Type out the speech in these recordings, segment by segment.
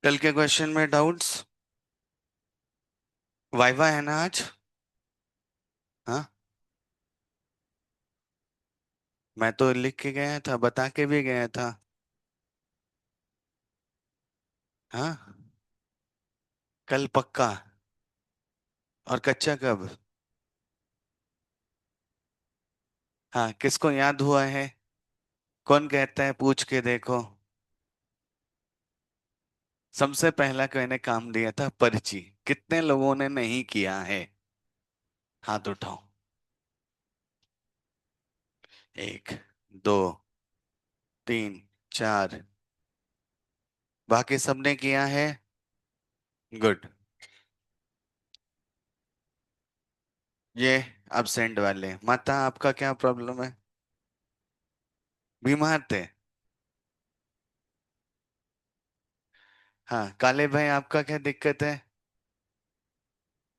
कल के क्वेश्चन में डाउट्स। वाइवा है ना आज? हाँ। मैं तो लिख के गया था, बता के भी गया था। हाँ। कल पक्का। और कच्चा कब? हाँ, किसको याद हुआ है? कौन कहता है पूछ के देखो। सबसे पहला मैंने काम दिया था पर्ची। कितने लोगों ने नहीं किया है? हाथ उठाओ। एक, दो, तीन, चार। बाकी सबने किया है। गुड। ये absent वाले माता, आपका क्या प्रॉब्लम है? बीमार थे? हाँ, काले भाई आपका क्या दिक्कत है?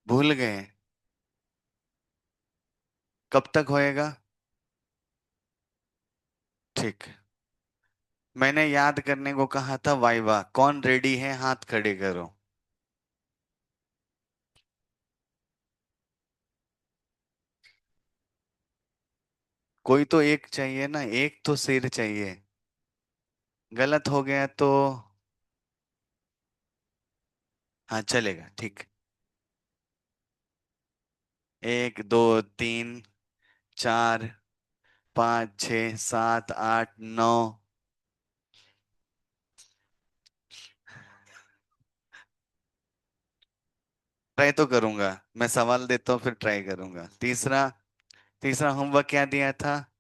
भूल गए? कब तक होएगा? ठीक। मैंने याद करने को कहा था वाइवा। कौन रेडी है, हाथ खड़े करो। कोई तो एक चाहिए ना, एक तो सिर चाहिए। गलत हो गया तो? हाँ, चलेगा, ठीक। एक, दो, तीन, चार, पाँच, छ, सात, आठ, नौ। ट्राई तो करूंगा। मैं सवाल देता हूँ फिर ट्राई करूंगा। तीसरा। तीसरा होमवर्क क्या दिया था?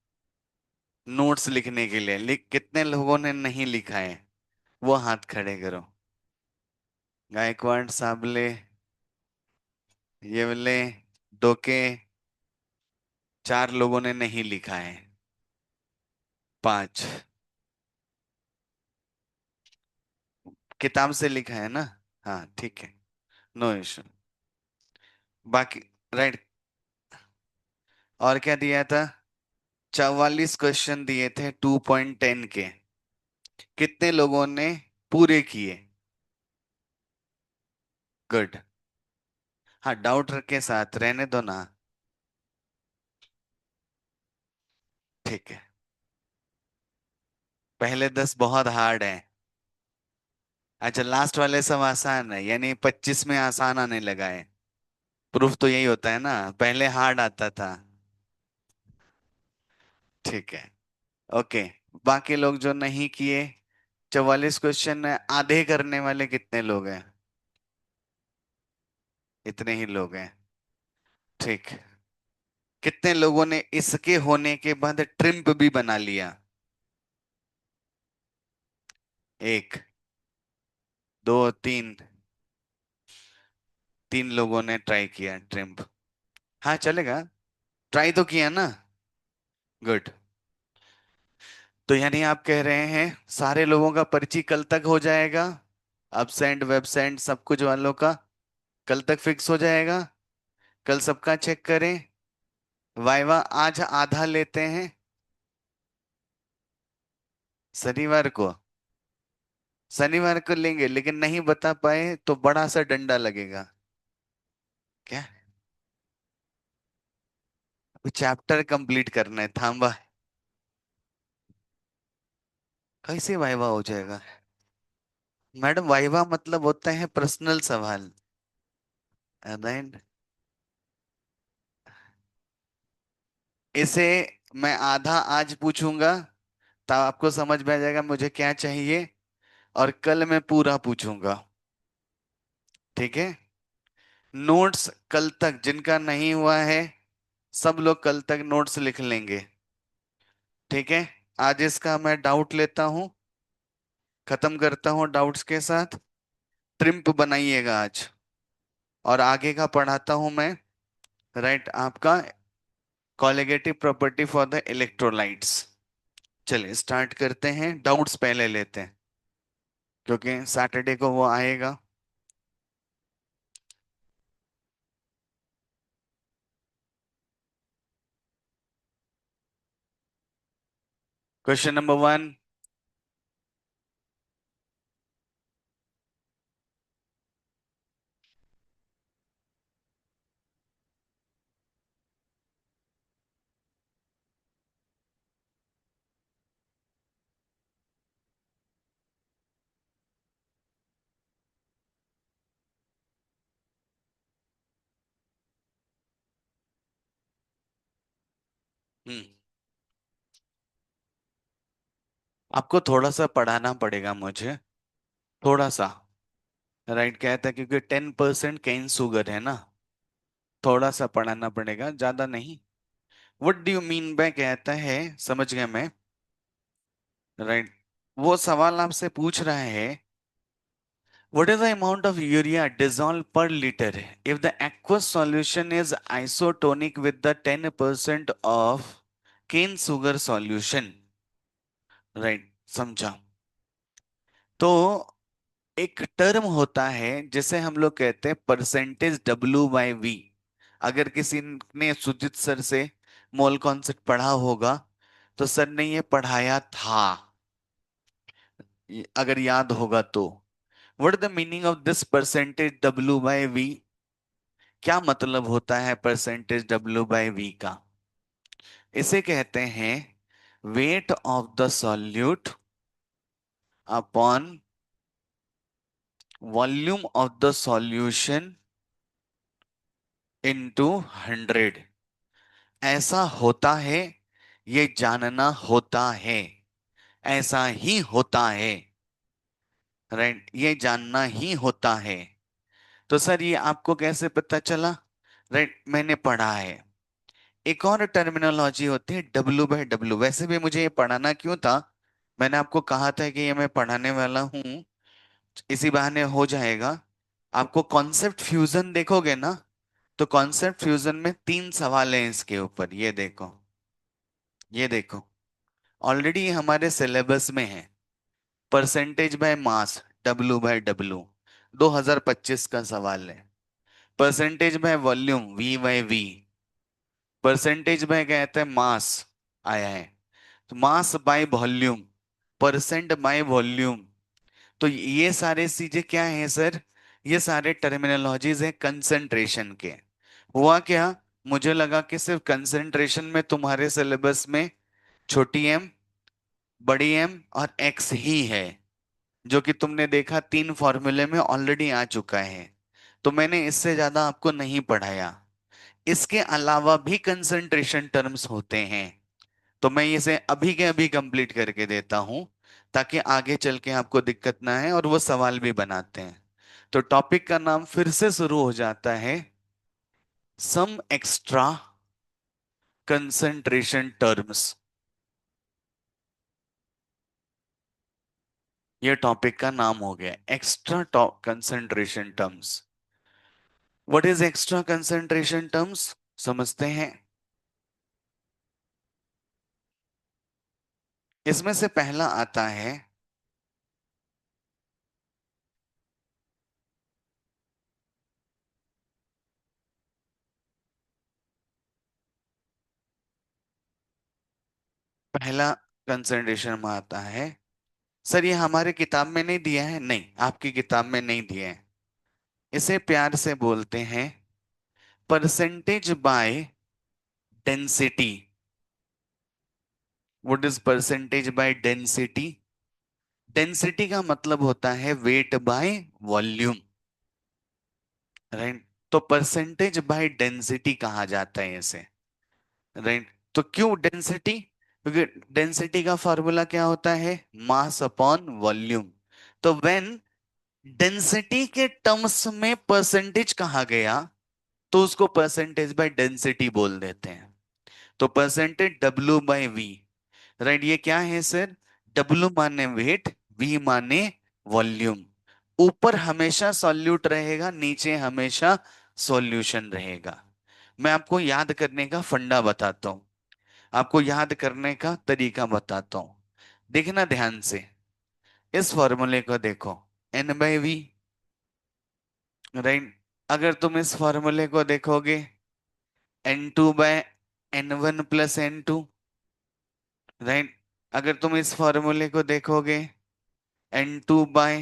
नोट्स लिखने के लिए। लिख, कितने लोगों ने नहीं लिखा है? वो हाथ खड़े करो। गायकवाड़, साबले, ये वाले, डोके। चार लोगों ने नहीं लिखा है। पांच। किताब से लिखा है ना? हाँ, ठीक है। No issue. बाकी। राइट। और क्या दिया था? 44 क्वेश्चन दिए थे 2.10 के। कितने लोगों ने पूरे किए? गुड। हाँ, डाउट के साथ रहने दो ना। ठीक है। पहले 10 बहुत हार्ड है। अच्छा, लास्ट वाले सब आसान है, यानी 25 में आसान आने लगा है। प्रूफ तो यही होता है ना, पहले हार्ड आता था। ठीक है। ओके। बाकी लोग जो नहीं किए। 44 क्वेश्चन आधे करने वाले कितने लोग हैं? इतने ही लोग हैं। ठीक। कितने लोगों ने इसके होने के बाद ट्रिम्प भी बना लिया? एक, दो, तीन। तीन लोगों ने ट्राई किया ट्रिम्प। हाँ, चलेगा। ट्राई तो किया ना। गुड। तो यानी आप कह रहे हैं सारे लोगों का पर्ची कल तक हो जाएगा? अबसेंट वेबसेंट सब कुछ वालों का कल तक फिक्स हो जाएगा? कल सबका चेक करें। वाइवा आज आधा लेते हैं। शनिवार को? शनिवार को लेंगे, लेकिन नहीं बता पाए तो बड़ा सा डंडा लगेगा। क्या? चैप्टर कंप्लीट करना है, थांबा। कैसे वाइवा हो जाएगा? मैडम, वाइवा मतलब होता है पर्सनल सवाल। राइट। इसे मैं आधा आज पूछूंगा, तब आपको समझ में आ जाएगा मुझे क्या चाहिए। और कल मैं पूरा पूछूंगा। ठीक है। नोट्स कल तक जिनका नहीं हुआ है, सब लोग कल तक नोट्स लिख लेंगे। ठीक है। आज इसका मैं डाउट लेता हूं। खत्म करता हूं डाउट्स के साथ। ट्रिम्प बनाइएगा आज। और आगे का पढ़ाता हूं मैं। राइट, आपका colligative property for the electrolytes. चलिए स्टार्ट करते हैं, डाउट्स पहले लेते हैं क्योंकि सैटरडे को वो आएगा। Question number 1। हम्म। आपको थोड़ा सा पढ़ाना पड़ेगा मुझे, थोड़ा सा। राइट, कहता है क्योंकि 10% कैन शुगर है ना, थोड़ा सा पढ़ाना पड़ेगा, ज्यादा नहीं। What do you mean by, कहता है, समझ गया मैं। राइट, वो सवाल आपसे पूछ रहा है, what is the amount of urea dissolved per liter if the aqueous solution is isotonic with the 10% of cane sugar solution? Right, समझा। तो एक टर्म होता है जिसे हम लोग कहते हैं परसेंटेज W/V। अगर किसी ने सुजित सर से मोल कॉन्सेप्ट पढ़ा होगा तो सर ने ये पढ़ाया था, अगर याद होगा तो। What is the meaning of this percentage W/V? क्या मतलब होता है परसेंटेज W/V का? इसे कहते हैं weight of the solute upon volume of the solution into 100। ऐसा होता है, ये जानना होता है, ऐसा ही होता है। राइट, ये जानना ही होता है। तो सर ये आपको कैसे पता चला? राइट, मैंने पढ़ा है। एक और टर्मिनोलॉजी होती है W/W। वैसे भी मुझे ये पढ़ाना क्यों था, मैंने आपको कहा था कि ये मैं पढ़ाने वाला हूं, इसी बहाने हो जाएगा। आपको कॉन्सेप्ट फ्यूजन देखोगे ना, तो कॉन्सेप्ट फ्यूजन में 3 सवाल हैं इसके ऊपर, ये देखो, ये देखो। ऑलरेडी हमारे सिलेबस में है। परसेंटेज बाय मास, W/W, 2025 का सवाल है। Percentage by volume, V/V। Percentage by कहते हैं मास, आया है। तो मास by volume, percent by volume. तो ये सारे चीजें क्या है सर? ये सारे टर्मिनोलॉजीज है कंसंट्रेशन के। हुआ क्या, मुझे लगा कि सिर्फ कंसंट्रेशन में तुम्हारे सिलेबस में छोटी एम, बड़ी एम और एक्स ही है, जो कि तुमने देखा 3 फॉर्मूले में ऑलरेडी आ चुका है। तो मैंने इससे ज्यादा आपको नहीं पढ़ाया। इसके अलावा भी कंसंट्रेशन टर्म्स होते हैं, तो मैं इसे अभी के अभी कंप्लीट करके देता हूं, ताकि आगे चल के आपको दिक्कत ना है, और वो सवाल भी बनाते हैं। तो टॉपिक का नाम फिर से शुरू हो जाता है, सम एक्स्ट्रा कंसंट्रेशन टर्म्स। ये टॉपिक का नाम हो गया extra concentration terms. What is extra concentration terms, समझते हैं। इसमें से पहला आता है, पहला कंसंट्रेशन में आता है, सर ये हमारे किताब में नहीं दिया है, नहीं आपकी किताब में नहीं दिया है। इसे प्यार से बोलते हैं percentage by density. What is percentage by density? Density का मतलब होता है वेट बाय वॉल्यूम। राइट, तो परसेंटेज बाय डेंसिटी कहा जाता है इसे। राइट, तो क्यों डेंसिटी? क्योंकि डेंसिटी का फॉर्मूला क्या होता है, मास अपॉन वॉल्यूम। तो व्हेन डेंसिटी के टर्म्स में परसेंटेज कहा गया, तो उसको परसेंटेज बाय डेंसिटी बोल देते हैं। तो परसेंटेज W/V। राइट, ये क्या है सर? W माने वेट, V माने वॉल्यूम। ऊपर हमेशा सॉल्यूट रहेगा, नीचे हमेशा सॉल्यूशन रहेगा। मैं आपको याद करने का फंडा बताता हूँ, आपको याद करने का तरीका बताता हूँ। देखना ध्यान से, इस फॉर्मूले को देखो, N/V। राइट, अगर तुम इस फॉर्मूले को देखोगे, N2/N1 + N2। राइट, अगर तुम इस फॉर्मूले को देखोगे, N2 by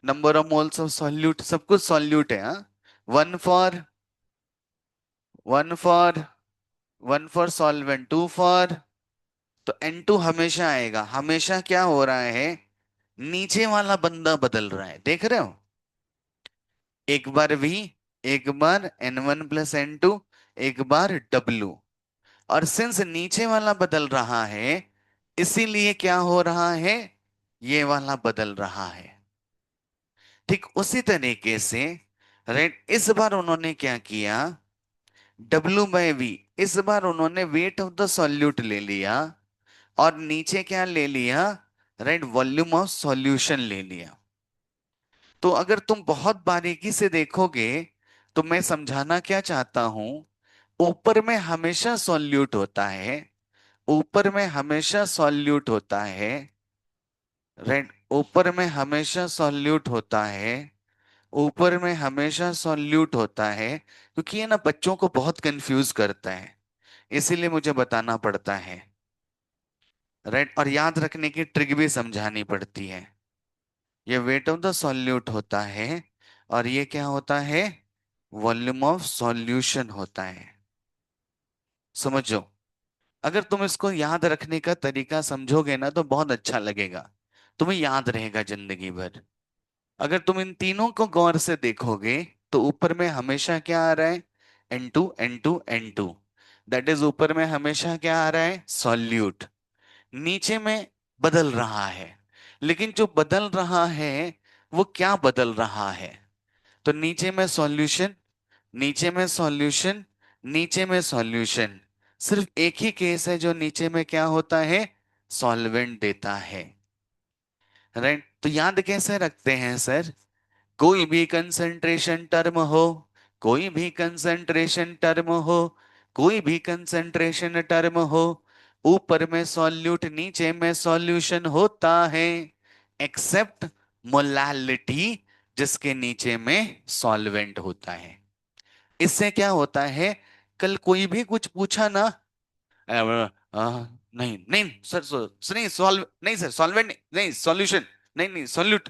number of moles of solute, सब कुछ सॉल्यूट है, हाँ। One for one for one for solvent, two for, तो N2 हमेशा आएगा। हमेशा क्या हो रहा है, नीचे वाला बंदा बदल रहा है, देख रहे हो? एक बार V, एक बार N1 + N2, एक बार W। और सिंस नीचे वाला बदल रहा है, इसीलिए क्या हो रहा है, ये वाला बदल रहा है। ठीक उसी तरीके से, राइट, इस बार उन्होंने क्या किया, W/V, इस बार उन्होंने वेट ऑफ द सॉल्यूट ले लिया, और नीचे क्या ले लिया, राइट, वॉल्यूम ऑफ सॉल्यूशन ले लिया। तो अगर तुम बहुत बारीकी से देखोगे, तो मैं समझाना क्या चाहता हूं, ऊपर में हमेशा सॉल्यूट होता है, ऊपर में हमेशा सॉल्यूट होता है, राइट, ऊपर में हमेशा सॉल्यूट होता है, ऊपर में हमेशा सॉल्यूट होता है, क्योंकि ये ना बच्चों को बहुत कंफ्यूज करता है, इसीलिए मुझे बताना पड़ता है, राइट, और याद रखने की ट्रिक भी समझानी पड़ती है। ये वेट ऑफ द सॉल्यूट होता है, और ये क्या होता है, वॉल्यूम ऑफ सॉल्यूशन होता है। समझो, अगर तुम इसको याद रखने का तरीका समझोगे ना, तो बहुत अच्छा लगेगा, तुम्हें याद रहेगा जिंदगी भर। अगर तुम इन तीनों को गौर से देखोगे, तो ऊपर में हमेशा क्या आ रहा है, N2 N2 N2, that is ऊपर में हमेशा क्या आ रहा है, सॉल्यूट। नीचे में बदल रहा है, लेकिन जो बदल रहा है, वो क्या बदल रहा है, तो नीचे में सॉल्यूशन, नीचे में सॉल्यूशन, नीचे में सॉल्यूशन। सिर्फ एक ही केस है जो नीचे में क्या होता है, सॉल्वेंट देता है, राइट। तो याद कैसे रखते हैं सर, कोई भी कंसंट्रेशन टर्म हो, कोई भी कंसंट्रेशन टर्म हो, कोई भी कंसंट्रेशन टर्म हो, ऊपर में सॉल्यूट नीचे में सॉल्यूशन होता है, एक्सेप्ट मोलालिटी, जिसके नीचे में सॉल्वेंट होता है। इससे क्या होता है, कल कोई भी कुछ पूछा ना, नहीं नहीं सर, नहीं सॉल्व नहीं सर, सॉल्वेंट नहीं, नहीं सॉल्यूशन, नहीं नहीं सॉल्यूट,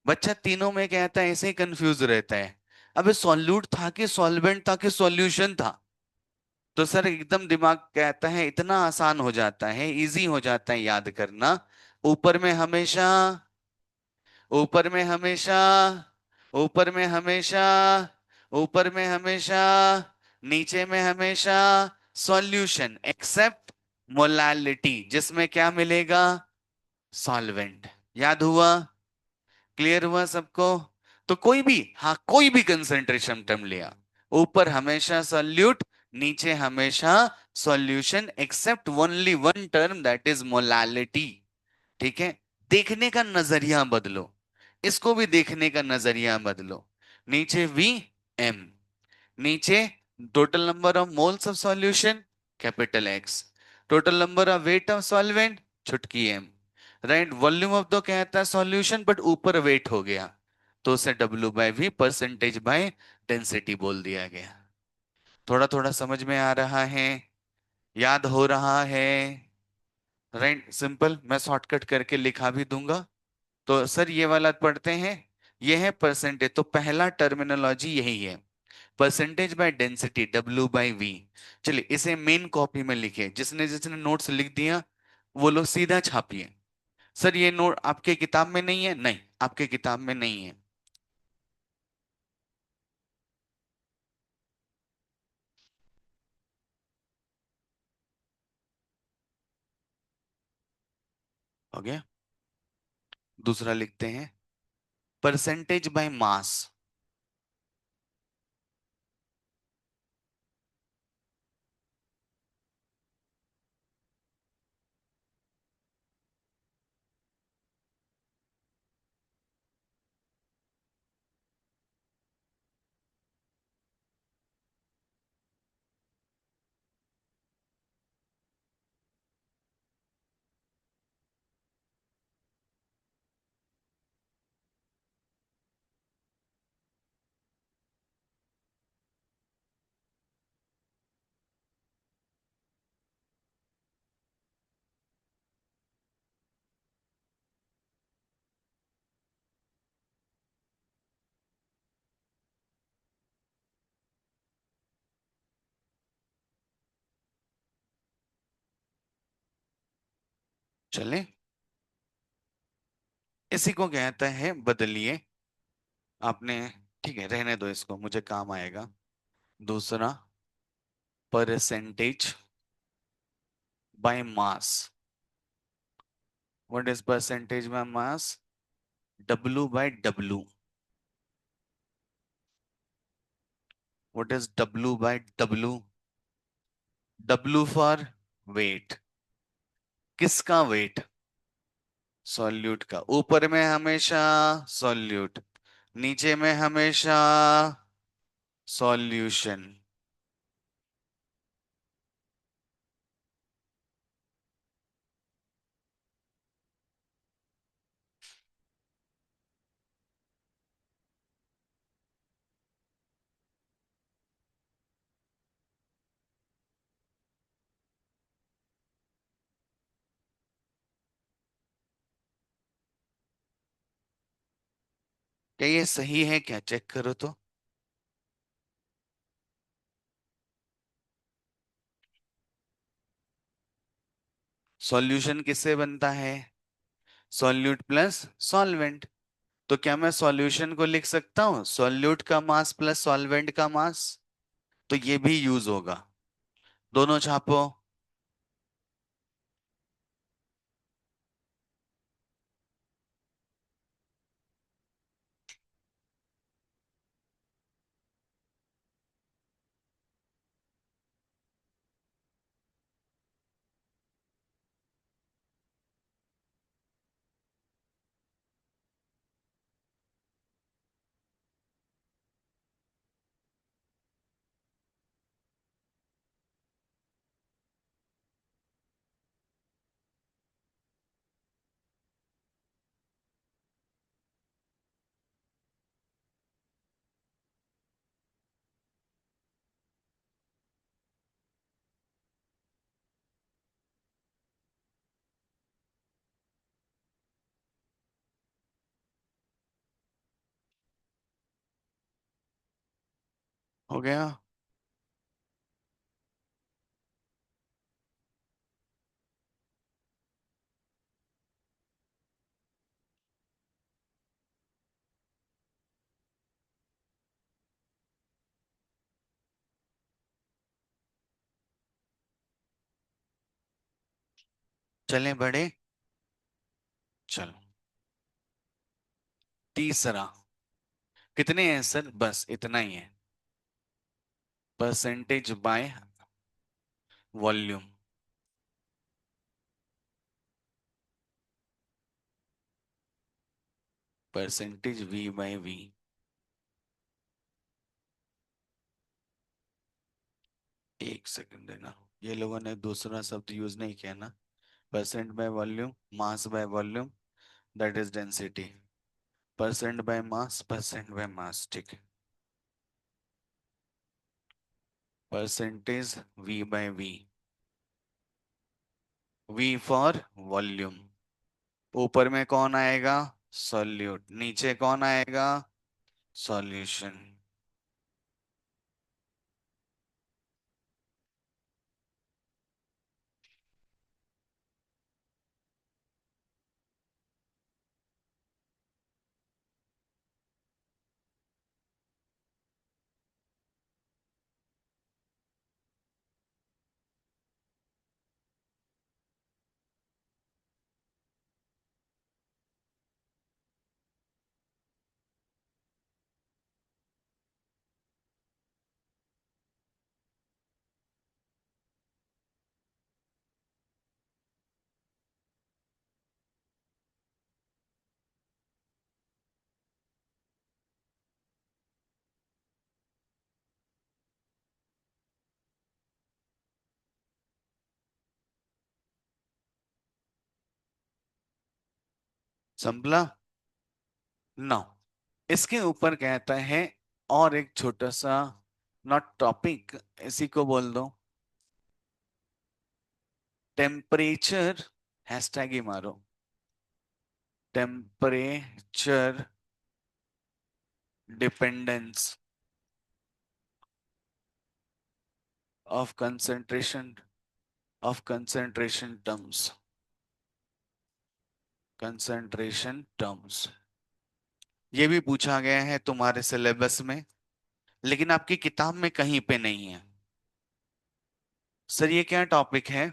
बच्चा तीनों में कहता है, ऐसे ही कंफ्यूज रहता है। अबे सॉल्यूट था कि सॉल्वेंट था कि सॉल्यूशन था, तो सर एकदम दिमाग कहता है, इतना आसान हो जाता है, इजी हो जाता है याद करना। ऊपर में हमेशा, ऊपर में हमेशा, ऊपर में हमेशा, ऊपर में हमेशा, नीचे में हमेशा सॉल्यूशन, एक्सेप्ट मोलालिटी, जिसमें क्या मिलेगा, सॉल्वेंट। याद हुआ, क्लियर हुआ सबको। तो कोई भी, हाँ कोई भी कंसंट्रेशन टर्म लिया, ऊपर हमेशा सॉल्यूट, नीचे हमेशा solution, except only one term, that is molality. ठीक है, देखने का नजरिया बदलो, इसको भी देखने का नजरिया बदलो। नीचे Vm, नीचे total number of moles of solution, capital x, total number of weight of solvent, छुटकी एम, राइट, वॉल्यूम ऑफ दो कहता है सॉल्यूशन, बट ऊपर वेट हो गया, तो उसे W/V, परसेंटेज बाय डेंसिटी बोल दिया गया। थोड़ा थोड़ा समझ में आ रहा है, याद हो रहा है, राइट, सिंपल, मैं शॉर्टकट करके लिखा भी दूंगा। तो सर ये वाला पढ़ते हैं, ये है परसेंटेज, तो पहला टर्मिनोलॉजी यही है, परसेंटेज बाय डेंसिटी, W/V। चलिए इसे मेन कॉपी में लिखिए, जिसने जिसने नोट्स लिख दिया वो लोग सीधा छापिए। सर ये नोट आपके किताब में नहीं है, नहीं आपके किताब में नहीं है। हो गया, दूसरा लिखते हैं, परसेंटेज बाय मास। चले, इसी को कहते हैं बदलिए आपने, ठीक है रहने दो इसको, मुझे काम आएगा। दूसरा, percentage by mass. What is percentage by mass? W bye W. What is W bye W? W for wait. किसका वेट? सॉल्यूट का। ऊपर में हमेशा सॉल्यूट, नीचे में हमेशा सॉल्यूशन। क्या ये सही है क्या? चेक करो तो। सॉल्यूशन किससे बनता है? Solute plus solvent. तो क्या मैं सॉल्यूशन को लिख सकता हूँ सॉल्यूट का मास प्लस सॉल्वेंट का मास? तो ये भी यूज होगा। दोनों छापो। हो गया। चलें बड़े। चलो। तीसरा। कितने हैं सर? बस इतना ही है। Percentage by volume. Percentage V by V. एक सेकंड देना। ये लोगों ने दूसरा शब्द यूज नहीं किया ना। Percent by volume, mass by volume, that is density. Percent by mass, percent by mass, ठीक है। Percentage V by V. V for volume. ऊपर में कौन आएगा? सॉल्यूट। नीचे कौन आएगा? सॉल्यूशन। संभला? नो। इसके ऊपर कहता है और एक छोटा सा, नॉट टॉपिक, इसी को बोल दो टेम्परेचर। हैशटैग ही मारो। Temperature dependence of concentration terms. Concentration terms. ये भी पूछा गया है तुम्हारे सिलेबस में, लेकिन आपकी किताब में कहीं पे नहीं है। सर ये क्या टॉपिक है?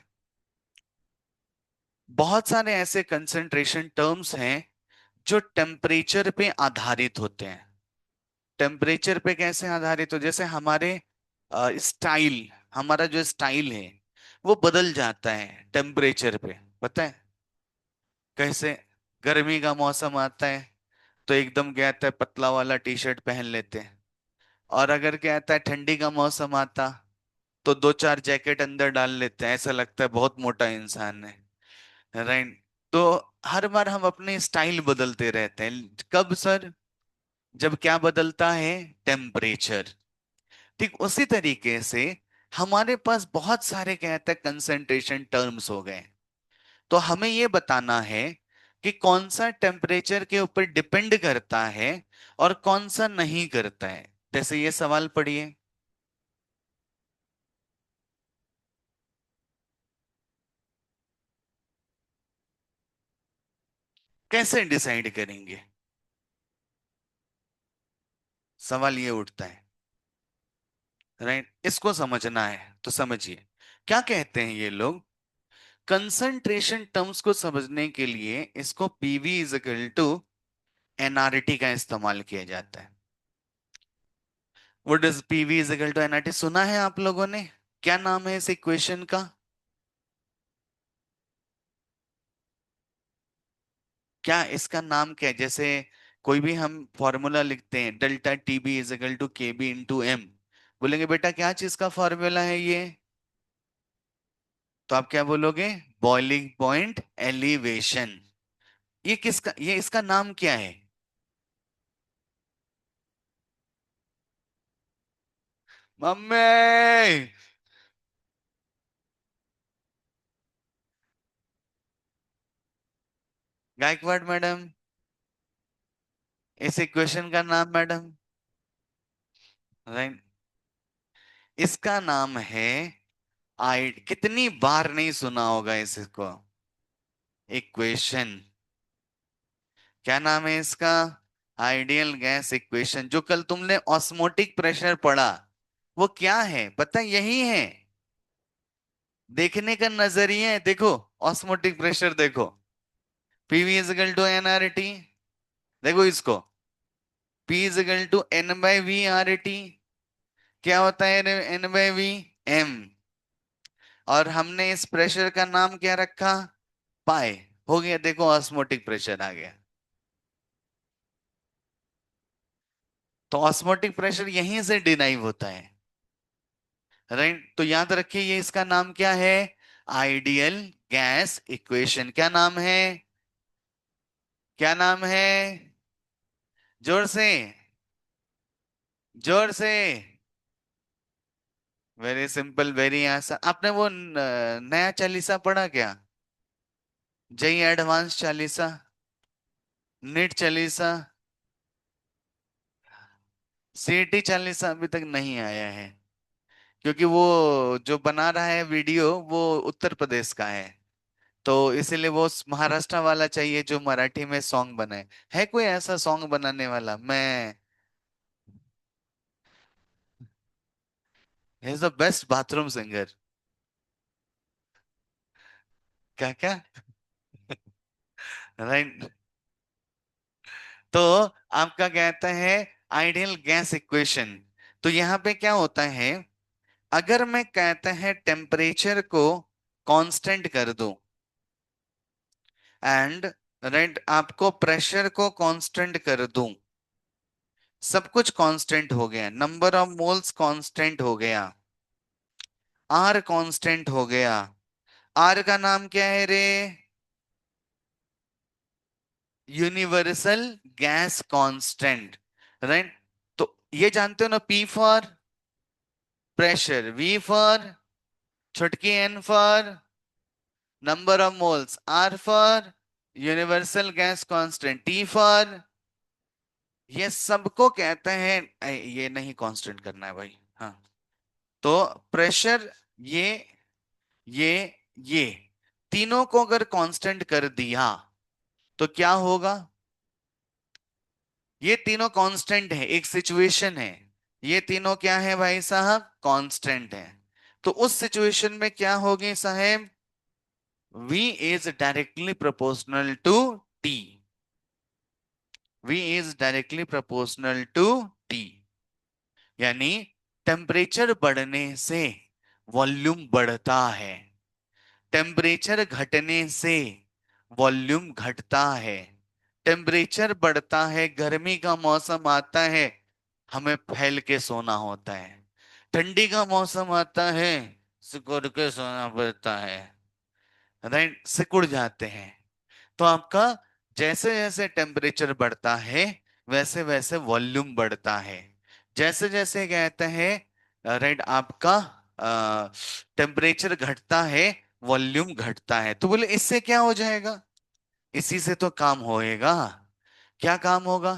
बहुत सारे ऐसे कंसंट्रेशन टर्म्स हैं जो टेम्परेचर पे आधारित होते हैं। टेम्परेचर पे कैसे आधारित हो, जैसे हमारे स्टाइल, हमारा जो स्टाइल है वो बदल जाता है टेम्परेचर पे, पता है कैसे? गर्मी का मौसम आता है तो एकदम क्या आता है, पतला वाला टी शर्ट पहन लेते हैं। और अगर क्या आता है, ठंडी का मौसम आता तो दो चार जैकेट अंदर डाल लेते हैं, ऐसा लगता है बहुत मोटा इंसान है। राइट। तो हर बार हम अपने स्टाइल बदलते रहते हैं, कब सर? जब क्या बदलता है? टेम्परेचर। ठीक उसी तरीके से हमारे पास बहुत सारे क्या कहते हैं कंसंट्रेशन टर्म्स हो गए। तो हमें ये बताना है कि कौन सा टेम्परेचर के ऊपर डिपेंड करता है और कौन सा नहीं करता है। जैसे ये सवाल पढ़िए। कैसे डिसाइड करेंगे? सवाल ये उठता है। राइट, इसको समझना है तो समझिए क्या कहते हैं ये लोग। कंसंट्रेशन टर्म्स को समझने के लिए इसको PV is equal to nRT का इस्तेमाल किया जाता है। What is PV is equal to nRT, सुना है आप लोगों ने? क्या नाम है इस इक्वेशन का? क्या इसका नाम क्या है? जैसे कोई भी हम फॉर्मूला लिखते हैं, delta TB is equal to K B into M, बोलेंगे बेटा क्या चीज का फॉर्मूला है ये? तो आप क्या बोलोगे? Boiling point elevation. ये किसका, ये इसका नाम क्या है? मम्मी, गायकवाड़ मैडम, इस इक्वेशन का नाम मैडम? राइट, इसका नाम है आई, कितनी बार नहीं सुना होगा इसको, इक्वेशन। क्या नाम है इसका? Ideal gas equation. जो कल तुमने ऑस्मोटिक प्रेशर पढ़ा वो क्या है पता है? यही है। देखने का नजरिया है, देखो ऑस्मोटिक प्रेशर देखो, PV is equal to N R T, देखो इसको, P is equal to N by V R T. क्या होता है एन बाई वी? एम। और हमने इस प्रेशर का नाम क्या रखा? पाए। हो गया, देखो ऑस्मोटिक प्रेशर आ गया। तो ऑस्मोटिक प्रेशर यहीं से डिराइव होता है। राइट, तो याद रखिए ये इसका नाम क्या है? Ideal gas equation. क्या नाम है? क्या नाम है? जोर से, जोर से। वेरी सिंपल, वेरी आसान। आपने वो नया चालीसा पढ़ा क्या? जई एडवांस चालीसा, नीट चालीसा, सीटी चालीसा अभी तक नहीं आया है, क्योंकि वो जो बना रहा है वीडियो वो उत्तर प्रदेश का है। तो इसीलिए वो महाराष्ट्र वाला चाहिए जो मराठी में सॉन्ग बनाए। है कोई ऐसा सॉन्ग बनाने वाला? मैं, he is the best bathroom singer. क्या क्या? राइट। तो आपका कहता है आइडियल गैस इक्वेशन। तो यहाँ पे क्या होता है, अगर मैं कहता है टेम्परेचर को कांस्टेंट कर दूं एंड, राइट, आपको प्रेशर को कांस्टेंट कर दूं, सब कुछ कांस्टेंट हो गया, नंबर ऑफ मोल्स कांस्टेंट हो गया, आर कांस्टेंट हो गया। आर का नाम क्या है रे? Universal gas constant. राइट। तो ये जानते हो ना, P for pressure, V for छुटकी, N for number of moles, R for universal gas constant, T for, ये सबको कहते हैं ये नहीं कांस्टेंट करना है भाई। हाँ, तो प्रेशर, ये ये ये तीनों को अगर कांस्टेंट कर दिया तो क्या होगा? ये तीनों कांस्टेंट है, एक सिचुएशन है, ये तीनों क्या है भाई साहब? कांस्टेंट है। तो उस सिचुएशन में क्या होगी साहेब? V is directly proportional to T. V is directly proportional to T. यानी टेम्परेचर बढ़ने से वॉल्यूम बढ़ता है, टेम्परेचर घटने से वॉल्यूम घटता है। टेम्परेचर बढ़ता है, गर्मी का मौसम आता है, हमें फैल के सोना होता है। ठंडी का मौसम आता है, सिकुड़ के सोना पड़ता है। राइट, सिकुड़ जाते हैं। तो आपका जैसे जैसे टेम्परेचर बढ़ता है वैसे वैसे वॉल्यूम बढ़ता है। जैसे जैसे कहते हैं राइट, आपका टेम्परेचर घटता है वॉल्यूम घटता है। तो बोले इससे क्या हो जाएगा, इसी से तो काम होएगा। क्या काम होगा?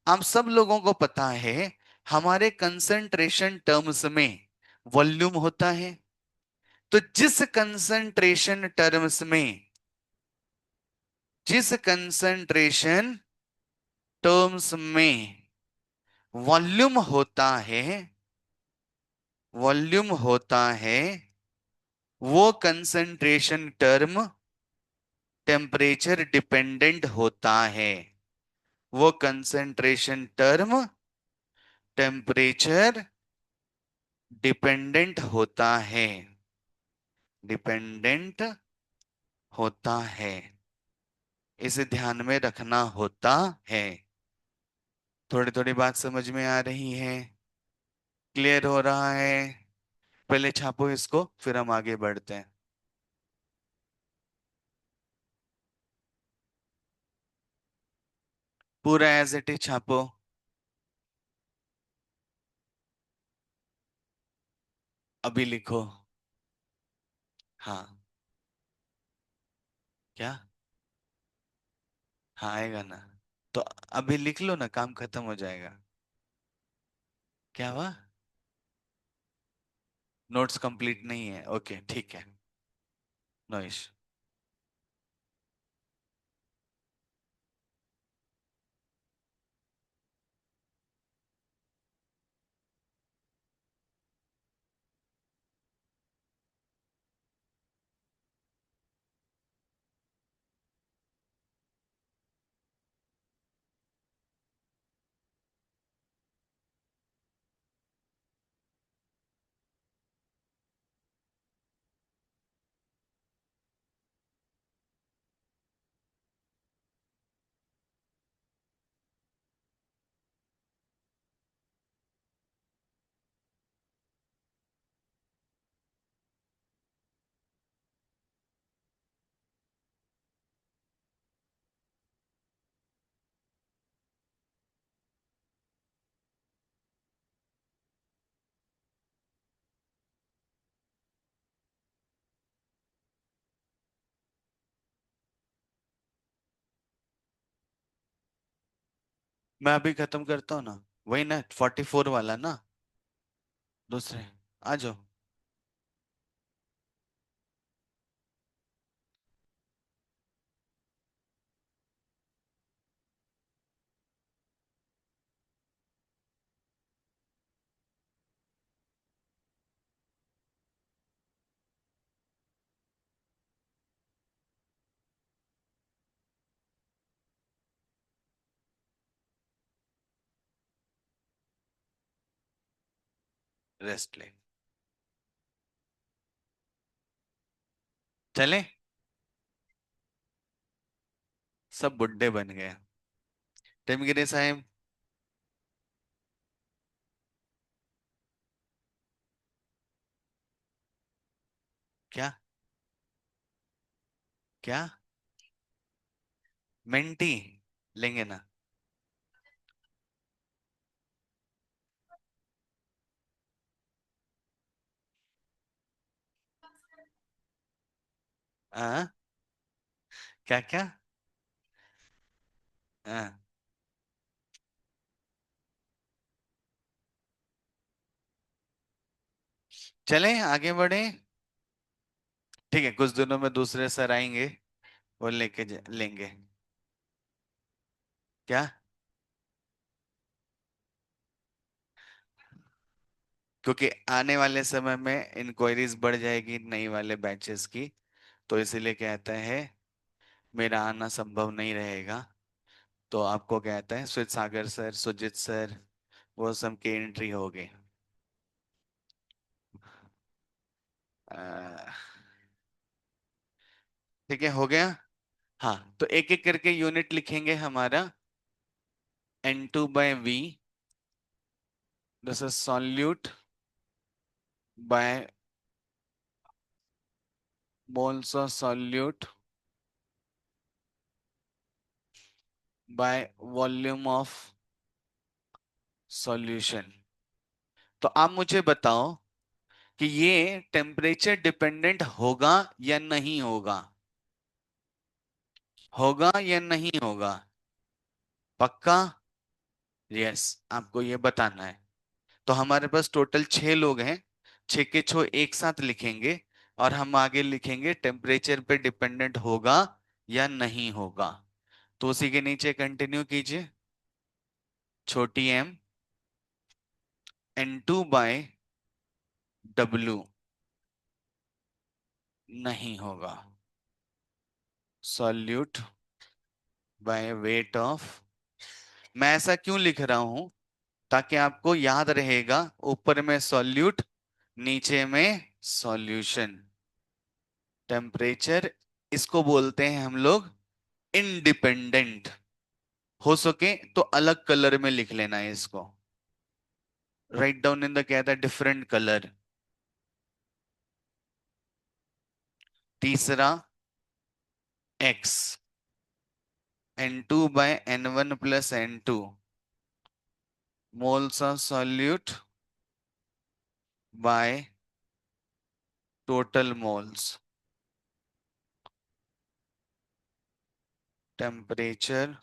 हम सब लोगों को पता है, हमारे कंसंट्रेशन टर्म्स में वॉल्यूम होता है। तो जिस कंसंट्रेशन टर्म्स में वॉल्यूम है वॉल्यूम होता है, वो कंसंट्रेशन टर्म टेम्परेचर डिपेंडेंट होता है। वो कंसंट्रेशन टर्म टेम्परेचर डिपेंडेंट होता है, डिपेंडेंट होता है। इसे ध्यान में रखना होता है। थोड़ी थोड़ी बात समझ में आ रही है? क्लियर हो रहा है? पहले छापो इसको, फिर हम आगे बढ़ते हैं। पूरा एज इट इज छापो। अभी लिखो। हाँ। क्या? हाँ आएगा ना। तो अभी लिख लो ना, काम खत्म हो जाएगा। क्या हुआ? नोट्स कंप्लीट नहीं है? ओके ठीक है। No issue. मैं अभी खत्म करता हूँ ना, वही ना 44 वाला ना, दूसरे। आ जाओ। रेस्ट ले। चले? सब बुड्ढे बन गए। टिमगिरी साहब। क्या? क्या? मेंटी लेंगे ना? हाँ। क्या क्या? हाँ। चलें आगे बढ़े? ठीक है, कुछ दिनों में दूसरे सर आएंगे, वो लेके लेंगे। क्या? क्योंकि आने वाले समय में इंक्वायरीज बढ़ जाएगी नई वाले बैचेस की, तो इसीलिए कहते हैं मेरा आना संभव नहीं रहेगा। तो आपको कहते हैं सुजित सागर सर, सुजित सर, वो सब की एंट्री होगी। अह, ठीक है, हो गया। हाँ, तो एक एक करके यूनिट लिखेंगे हमारा। N2/V, this is solute bye moles of solute by volume of solution। तो आप मुझे बताओ कि ये टेम्परेचर डिपेंडेंट होगा या नहीं होगा। होगा या नहीं होगा? पक्का? यस, आपको ये बताना है। तो हमारे पास टोटल 6 लोग हैं, 6 के 6 एक साथ लिखेंगे। और हम आगे लिखेंगे टेम्परेचर पे डिपेंडेंट होगा या नहीं होगा। तो उसी के नीचे कंटिन्यू कीजिए। छोटी m, N2/W नहीं होगा। Solute by weight of. मैं ऐसा क्यों लिख रहा हूं? ताकि आपको याद रहेगा, ऊपर में सॉल्यूट, नीचे में सॉल्यूशन। टेम्परेचर, इसको बोलते हैं हम लोग इंडिपेंडेंट। हो सके तो अलग कलर में लिख लेना है इसको। राइट डाउन इन द कहता है डिफरेंट कलर। तीसरा x, N2/N1 + N2 moles of solute by total moles। temperature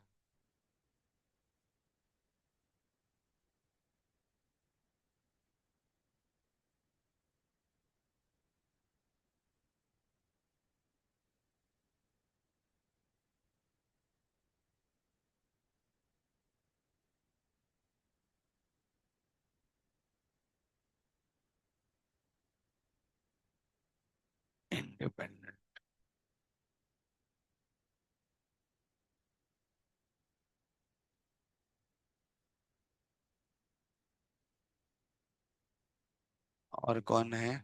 independent। और कौन है?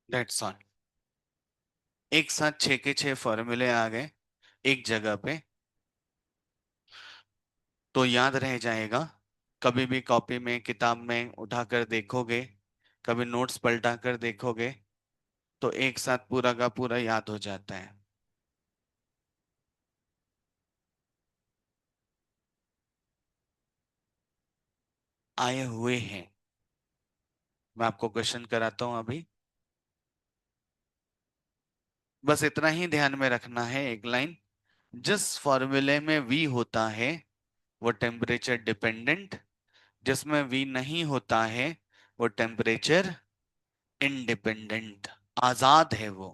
That's all. एक साथ छह के छह फॉर्मूले आ गए एक जगह पे, तो याद रह जाएगा। कभी भी कॉपी में किताब में उठाकर देखोगे, कभी नोट्स पलटा कर देखोगे, तो एक साथ पूरा का पूरा याद हो जाता है। आए हुए हैं। मैं आपको क्वेश्चन कराता हूं अभी। बस इतना ही ध्यान में रखना है, एक लाइन। जिस फॉर्मूले में वी होता है वो टेम्परेचर डिपेंडेंट, जिसमें वी नहीं होता है वो टेम्परेचर इंडिपेंडेंट। आजाद है वो।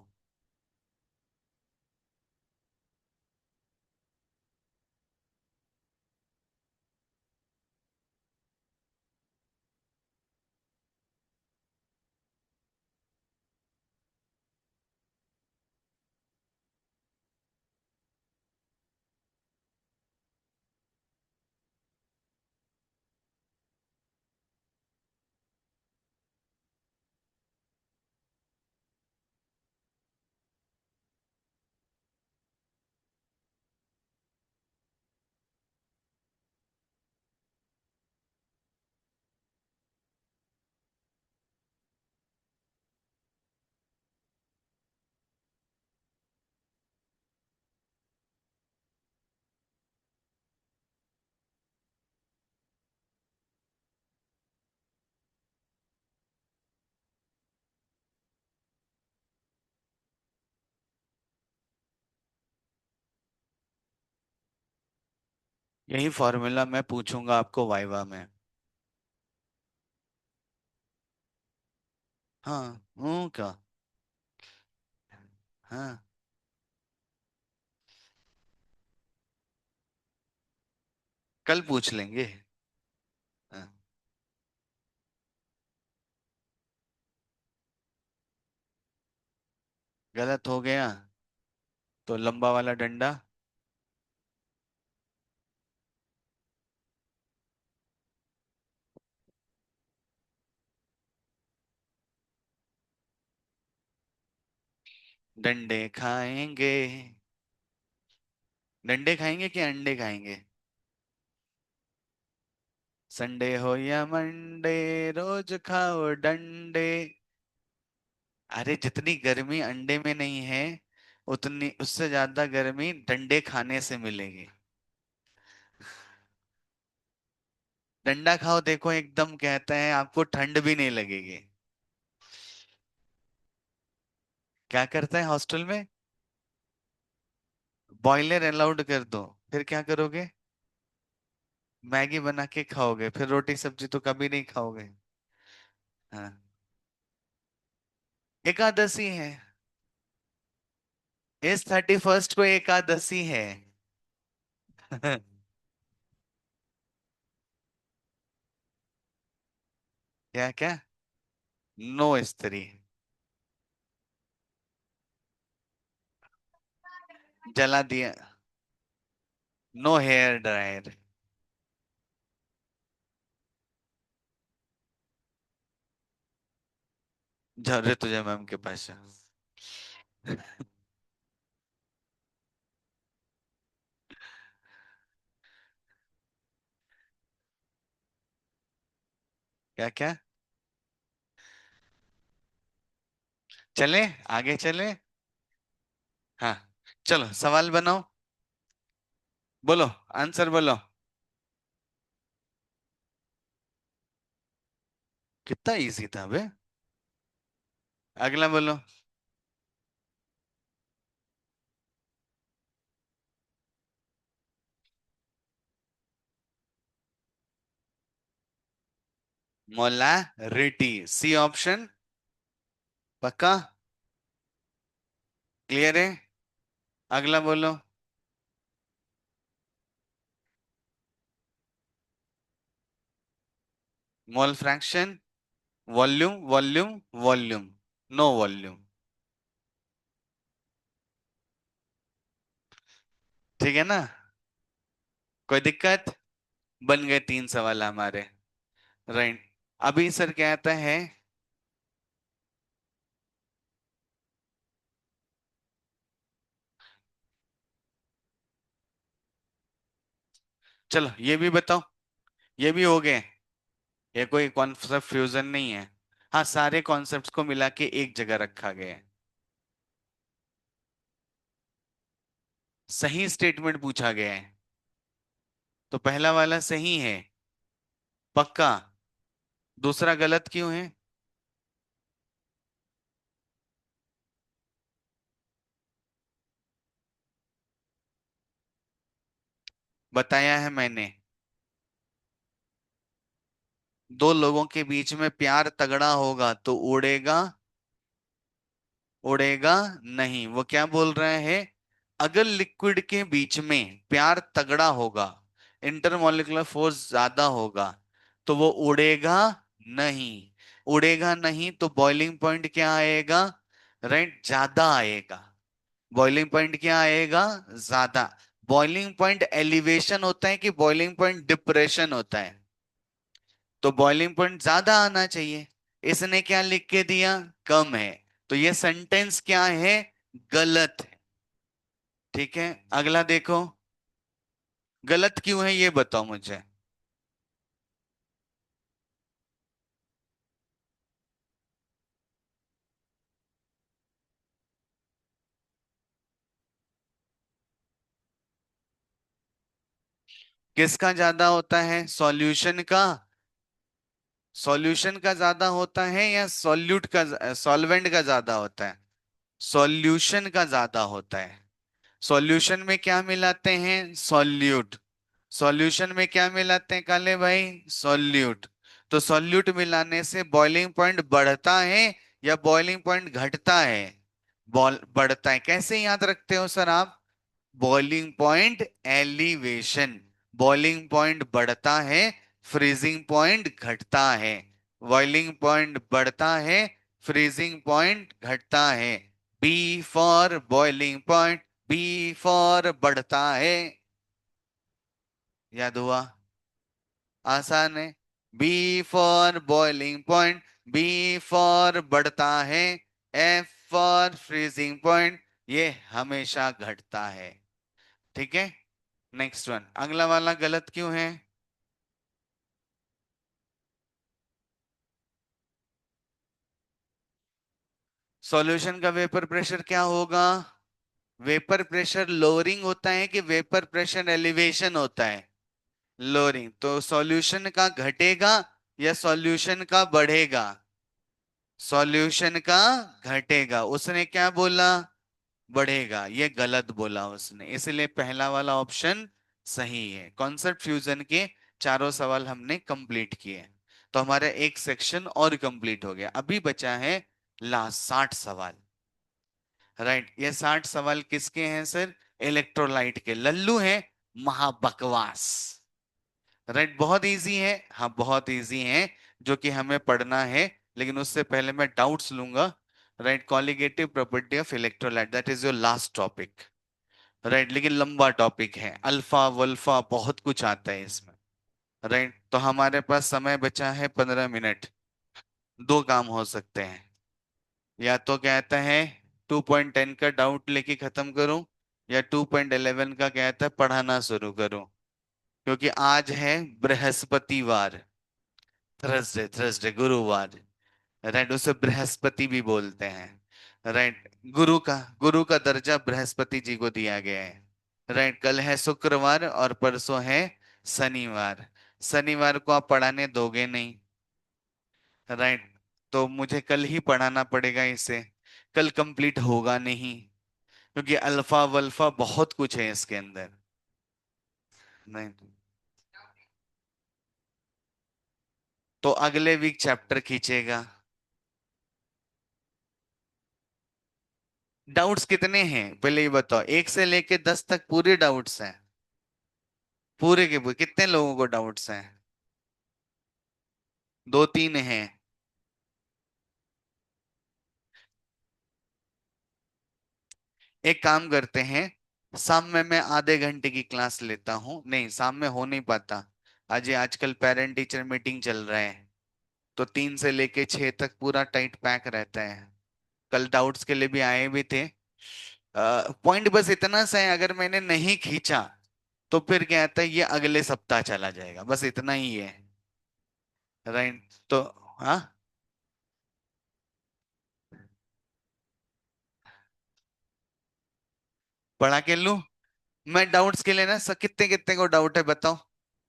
यही फॉर्मूला मैं पूछूंगा आपको वाइवा में। हाँ हूँ क्या। हाँ, कल पूछ लेंगे। हाँ, गलत हो गया तो लंबा वाला डंडा। डंडे खाएंगे। डंडे खाएंगे कि अंडे खाएंगे। संडे हो या मंडे, रोज खाओ डंडे। अरे जितनी गर्मी अंडे में नहीं है, उतनी उससे ज्यादा गर्मी डंडे खाने से मिलेगी। डंडा खाओ, देखो एकदम कहते हैं आपको ठंड भी नहीं लगेगी। क्या करता है हॉस्टल में? बॉयलर अलाउड कर दो, फिर क्या करोगे? मैगी बना के खाओगे, फिर रोटी सब्जी तो कभी नहीं खाओगे। हाँ, एकादशी है। इस 31st को एकादशी है। क्या क्या? नो स्त्री। जला दिया। No hair dryer. झर्रे तुझे मैम के पास है। क्या क्या? चले, आगे चले। हाँ, चलो सवाल बनाओ। बोलो, आंसर बोलो। कितना इजी था बे। अगला बोलो। Molarity, C option. पक्का? क्लियर है? अगला बोलो। Mole fraction. Volume volume volume. No volume. ठीक है ना? कोई दिक्कत? बन गए 3 सवाल हमारे। राइट। अभी सर कहता है। चलो ये भी बताओ। ये भी हो गए। ये कोई कॉन्सेप्ट फ्यूजन नहीं है। हाँ, सारे कॉन्सेप्ट्स को मिला के एक जगह रखा गया है। सही स्टेटमेंट पूछा गया है। तो पहला वाला सही है। पक्का। दूसरा गलत क्यों है? बताया है मैंने। दो लोगों के बीच में प्यार तगड़ा होगा तो उड़ेगा। उड़ेगा नहीं, वो क्या बोल रहे हैं? अगर लिक्विड के बीच में प्यार तगड़ा होगा, इंटरमॉलिक्यूलर फोर्स ज्यादा होगा, तो वो उड़ेगा नहीं। उड़ेगा नहीं तो बॉइलिंग पॉइंट क्या आएगा? राइट, ज्यादा आएगा। बॉइलिंग पॉइंट क्या आएगा? ज्यादा। बॉइलिंग पॉइंट एलिवेशन होता है कि बॉइलिंग पॉइंट डिप्रेशन होता है? तो बॉइलिंग पॉइंट ज्यादा आना चाहिए। इसने क्या लिख के दिया? कम है। तो ये सेंटेंस क्या है? गलत है। ठीक है, अगला देखो। गलत क्यों है ये बताओ मुझे। किसका ज्यादा होता है? सॉल्यूशन का? सॉल्यूशन का ज्यादा होता है या सॉल्यूट का, सॉल्वेंट का ज्यादा होता है? सॉल्यूशन का ज्यादा होता है। सॉल्यूशन में क्या मिलाते हैं? सॉल्यूट। सॉल्यूशन में क्या मिलाते हैं काले भाई? सॉल्यूट। तो सॉल्यूट मिलाने से बॉइलिंग पॉइंट बढ़ता है या बॉइलिंग पॉइंट घटता है? बॉल बढ़ता है। कैसे याद रखते हो सर आप? Boiling point elevation. Boiling point बढ़ता है, फ्रीजिंग पॉइंट घटता है। बॉइलिंग पॉइंट बढ़ता है, फ्रीजिंग पॉइंट घटता है। B for boiling point, B for बढ़ता है। याद हुआ? आसान है। B for boiling point, B for बढ़ता है, एफ फॉर फ्रीजिंग पॉइंट, ये हमेशा घटता है। ठीक है। नेक्स्ट वन, अगला वाला गलत क्यों है? सॉल्यूशन का वेपर प्रेशर क्या होगा? वेपर प्रेशर लोअरिंग होता है कि वेपर प्रेशर एलिवेशन होता है? लोअरिंग। तो सॉल्यूशन का घटेगा या सॉल्यूशन का बढ़ेगा? सॉल्यूशन का घटेगा। उसने क्या बोला? बढ़ेगा। ये गलत बोला उसने, इसलिए पहला वाला ऑप्शन सही है। कॉन्सेप्ट फ्यूजन के चारों सवाल हमने कंप्लीट किए। तो हमारा एक सेक्शन और कंप्लीट हो गया। अभी बचा है लास्ट 60 सवाल। राइट, ये 60 सवाल किसके हैं सर? इलेक्ट्रोलाइट के। लल्लू है, महाबकवास। राइट, बहुत इजी है। हाँ, बहुत इजी है, जो कि हमें पढ़ना है। लेकिन उससे पहले मैं डाउट्स लूंगा। Right, colligative property of electrolyte, that is your last topic. Right, लेकिन लंबा टॉपिक है, अल्फा वल्फा बहुत कुछ आता है इसमें। राइट, तो हमारे पास समय बचा है 15 मिनट। दो काम हो सकते हैं। या तो कहता है 2.10 का डाउट लेके खत्म करूं, या 2.11 का कहता है पढ़ाना शुरू करूं। क्योंकि आज है बृहस्पतिवार। थर्सडे, थर्सडे गुरुवार। राइट, उसे बृहस्पति भी बोलते हैं। राइट, गुरु का दर्जा बृहस्पति जी को दिया गया है। राइट, कल है शुक्रवार और परसों है शनिवार। शनिवार को आप पढ़ाने दोगे नहीं। राइट, तो मुझे कल ही पढ़ाना पड़ेगा इसे। कल कंप्लीट होगा नहीं, क्योंकि अल्फा वल्फा बहुत कुछ है इसके अंदर। नहीं, तो अगले वीक चैप्टर खींचेगा। डाउट्स कितने हैं पहले ये बताओ, 1 से लेके 10 तक पूरे डाउट्स हैं? पूरे के पूरे कितने लोगों को डाउट्स हैं? दो तीन हैं। एक काम करते हैं, शाम में मैं आधे घंटे की क्लास लेता हूँ। नहीं, शाम में हो नहीं पाता। आज ये आजकल पेरेंट टीचर मीटिंग चल रहा है, तो 3 से लेके 6 तक पूरा टाइट पैक रहता है। कल डाउट्स के लिए भी आए भी थे। पॉइंट बस इतना सा है, अगर मैंने नहीं खींचा तो फिर क्या कहता है, ये अगले सप्ताह चला जाएगा, बस इतना ही है। राइट। तो हाँ, पढ़ा के लूं? मैं डाउट्स के लिए ना, कितने कितने को डाउट है बताओ,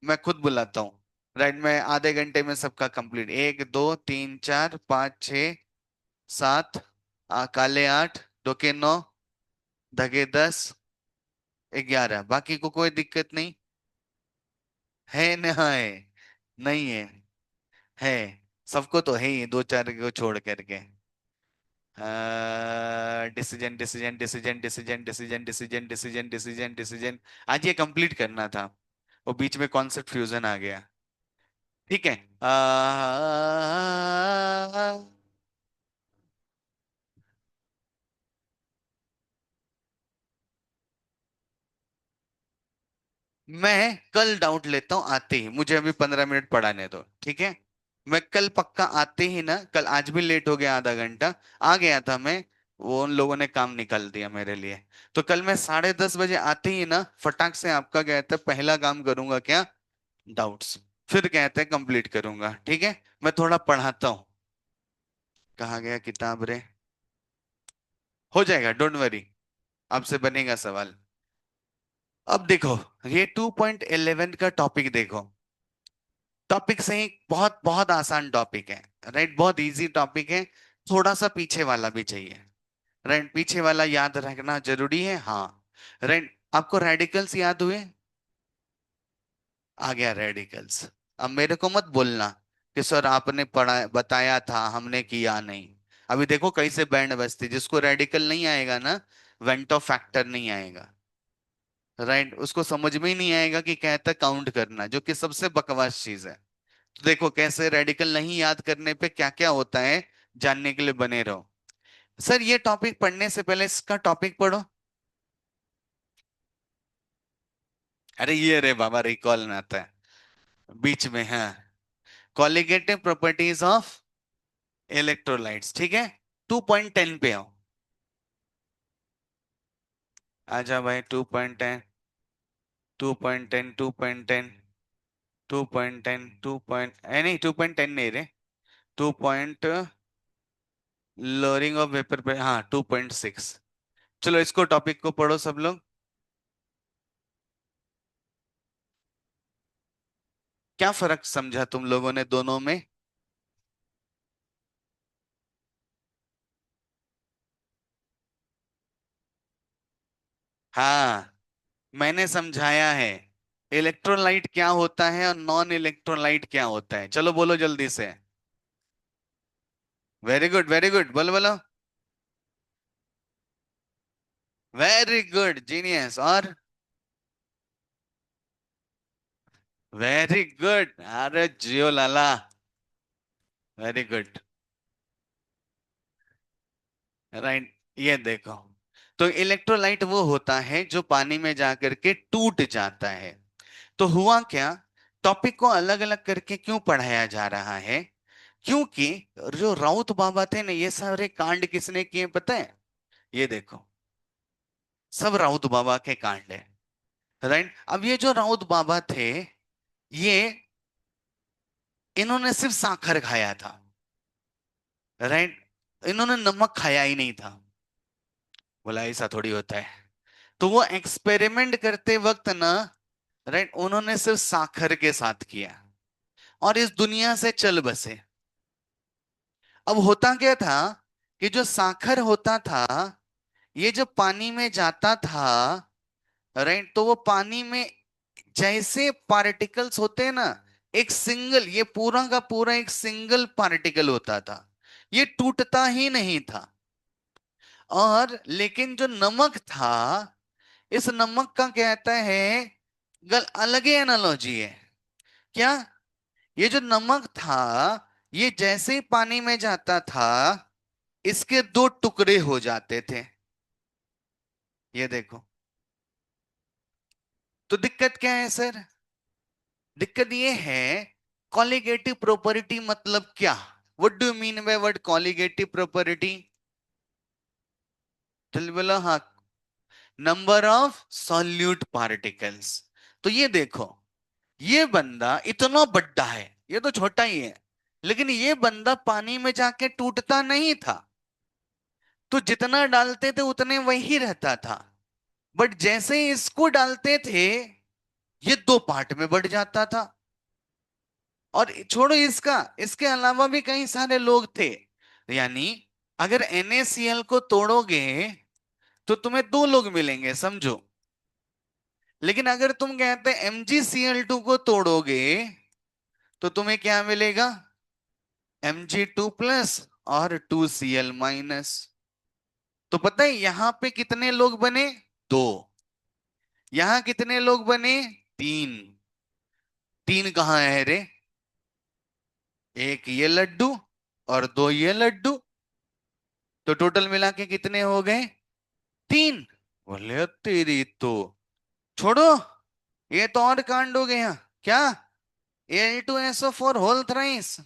मैं खुद बुलाता हूँ। राइट, मैं आधे घंटे में सबका कंप्लीट, 1 2 3 4 5 6 7, काले 8, दो के 9, धगे 10 11, बाकी को कोई दिक्कत नहीं है ना? है, नहीं है? है, सबको तो है ही, दो चार को छोड़ करके। Decision decision decision decision decision decision decision decision decision, आज ये कंप्लीट करना था, वो बीच में कॉन्सेप्ट फ्यूजन आ गया। ठीक है। मैं कल डाउट लेता हूँ आते ही, मुझे अभी 15 मिनट पढ़ाने दो, ठीक है? मैं कल पक्का आते ही ना, कल आज भी लेट हो गया आधा घंटा, आ गया था मैं, वो उन लोगों ने काम निकाल दिया मेरे लिए। तो कल मैं 10:30 बजे आते ही ना, फटाक से आपका कहते हैं पहला काम करूंगा क्या, डाउट्स, फिर कहते हैं कंप्लीट करूंगा, ठीक है? मैं थोड़ा पढ़ाता हूँ। कहाँ गया किताब रे? हो जाएगा, डोंट वरी, आपसे बनेगा सवाल। अब देखो, ये 2.11 का टॉपिक देखो, टॉपिक सही बहुत बहुत आसान टॉपिक है। राइट, बहुत इजी टॉपिक है। थोड़ा सा पीछे वाला भी चाहिए। राइट, पीछे वाला याद रखना जरूरी है, हाँ। राइट, आपको रेडिकल्स याद हुए? आ गया रेडिकल्स। अब मेरे को मत बोलना कि सर आपने पढ़ा बताया था हमने किया नहीं। अभी देखो कैसे बैंड बजती, जिसको रेडिकल नहीं आएगा ना, वेंटो फैक्टर नहीं आएगा। राइट, उसको समझ में ही नहीं आएगा कि कहता काउंट करना, जो कि सबसे बकवास चीज है। तो देखो कैसे रेडिकल नहीं याद करने पे क्या क्या होता है, जानने के लिए बने रहो। सर ये टॉपिक पढ़ने से पहले इसका टॉपिक पढ़ो। अरे ये रे बाबा, रिकॉल में आता है बीच में, हाँ। कॉलिगेटिव प्रॉपर्टीज ऑफ इलेक्ट्रोलाइट्स, ठीक है? 2.10 पे आओ। आजा भाई, 2.10, 2.10, 2.10, 2.10, 2. नहीं, 2.10 नहीं रे, 2 पॉइंट, लोअरिंग ऑफ वेपर पे, हाँ 2.6। चलो इसको टॉपिक को पढ़ो सब लोग। क्या फर्क समझा तुम लोगों ने दोनों में? हाँ, मैंने समझाया है इलेक्ट्रोलाइट क्या होता है और नॉन इलेक्ट्रोलाइट क्या होता है, चलो बोलो जल्दी से। वेरी गुड, वेरी गुड, बोलो बोलो। Very good, genius. और वेरी गुड, अरे जियो लाला, वेरी गुड। राइट, ये देखो, तो इलेक्ट्रोलाइट वो होता है जो पानी में जाकर के टूट जाता है। तो हुआ क्या, टॉपिक को अलग अलग करके क्यों पढ़ाया जा रहा है? क्योंकि जो राउत बाबा थे ना, ये सारे कांड किसने किए पता है? ये देखो, सब राउत बाबा के कांड है। राइट, अब ये जो राउत बाबा थे, ये इन्होंने सिर्फ साखर खाया था। राइट, इन्होंने नमक खाया ही नहीं था। बोला ऐसा थोड़ी होता है। तो वो एक्सपेरिमेंट करते वक्त ना, राइट, उन्होंने सिर्फ साखर के साथ किया और इस दुनिया से चल बसे। अब होता क्या था कि जो साखर होता था, ये जब पानी में जाता था, राइट, तो वो पानी में जैसे पार्टिकल्स होते हैं ना, एक सिंगल, ये पूरा का पूरा एक सिंगल पार्टिकल होता था, ये टूटता ही नहीं था। और लेकिन जो नमक था, इस नमक का कहता है, अलग ही एनालॉजी है। क्या? ये जो नमक था, ये जैसे ही पानी में जाता था, इसके दो टुकड़े हो जाते थे। ये देखो, तो दिक्कत क्या है सर? दिक्कत ये है, कॉलिगेटिव प्रॉपर्टी मतलब क्या? What do mean by word colligative property? चल बोलो हाँ। Number of solute particles. तो ये देखो, ये बंदा इतना बड़ा है, ये तो छोटा ही है, लेकिन ये बंदा पानी में जाके टूटता नहीं था। तो जितना डालते थे उतने वही रहता था। बट जैसे ही इसको डालते थे, ये दो पार्ट में बढ़ जाता था। और छोड़ो इसका, इसके अलावा भी कई सारे लोग थे। यानी अगर NaCl को तोड़ोगे तो तुम्हें दो लोग मिलेंगे, समझो। लेकिन अगर तुम कहते MgCl2 को तोड़ोगे तो तुम्हें क्या मिलेगा? Mg2+ और 2Cl-। तो पता है यहां पे कितने लोग बने? दो। यहां कितने लोग बने? तीन। तीन कहाँ है रे? एक ये लड्डू और दो ये लड्डू। तो टोटल मिला के कितने हो गए? तीन। बोले तेरी तो, छोड़ो, ये तो और कांड हो गया। क्या? Al2SO4 whole thrice.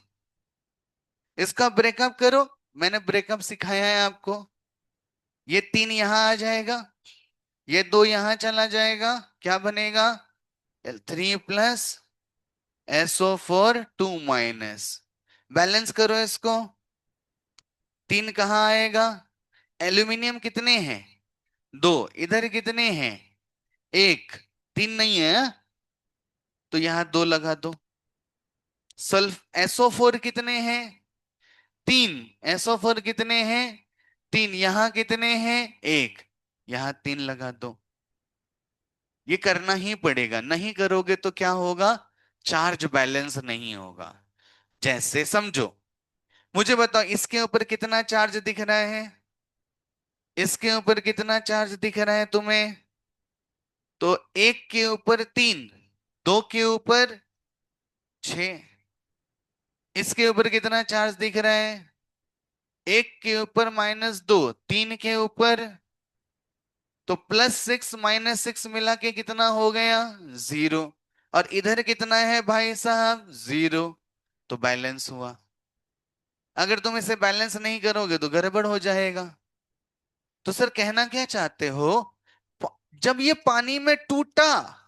इसका ब्रेकअप करो। मैंने ब्रेकअप सिखाया है आपको। ये तीन यहां आ जाएगा, ये दो यहां चला जाएगा, क्या बनेगा? L3+SO4 2-। बैलेंस करो इसको। तीन कहाँ आएगा? एल्यूमिनियम कितने हैं? दो। इधर कितने हैं? एक। तीन नहीं है हाँ? तो यहां दो लगा दो। सल्फ SO4 कितने हैं? तीन। SO4 कितने हैं? तीन। यहां कितने हैं? एक। यहां तीन लगा दो। ये करना ही पड़ेगा, नहीं करोगे तो क्या होगा? चार्ज बैलेंस नहीं होगा। जैसे समझो, मुझे बताओ इसके ऊपर कितना चार्ज दिख रहा है? इसके ऊपर कितना चार्ज दिख रहा है तुम्हें? तो एक के ऊपर तीन, दो के ऊपर छह। इसके ऊपर कितना चार्ज दिख रहा है? एक के ऊपर -2, तीन के ऊपर, तो +6 -6 मिला के कितना हो गया? 0। और इधर कितना है भाई साहब? 0। तो बैलेंस हुआ। अगर तुम इसे बैलेंस नहीं करोगे तो गड़बड़ हो जाएगा। तो सर कहना क्या चाहते हो? प- जब ये पानी में टूटा,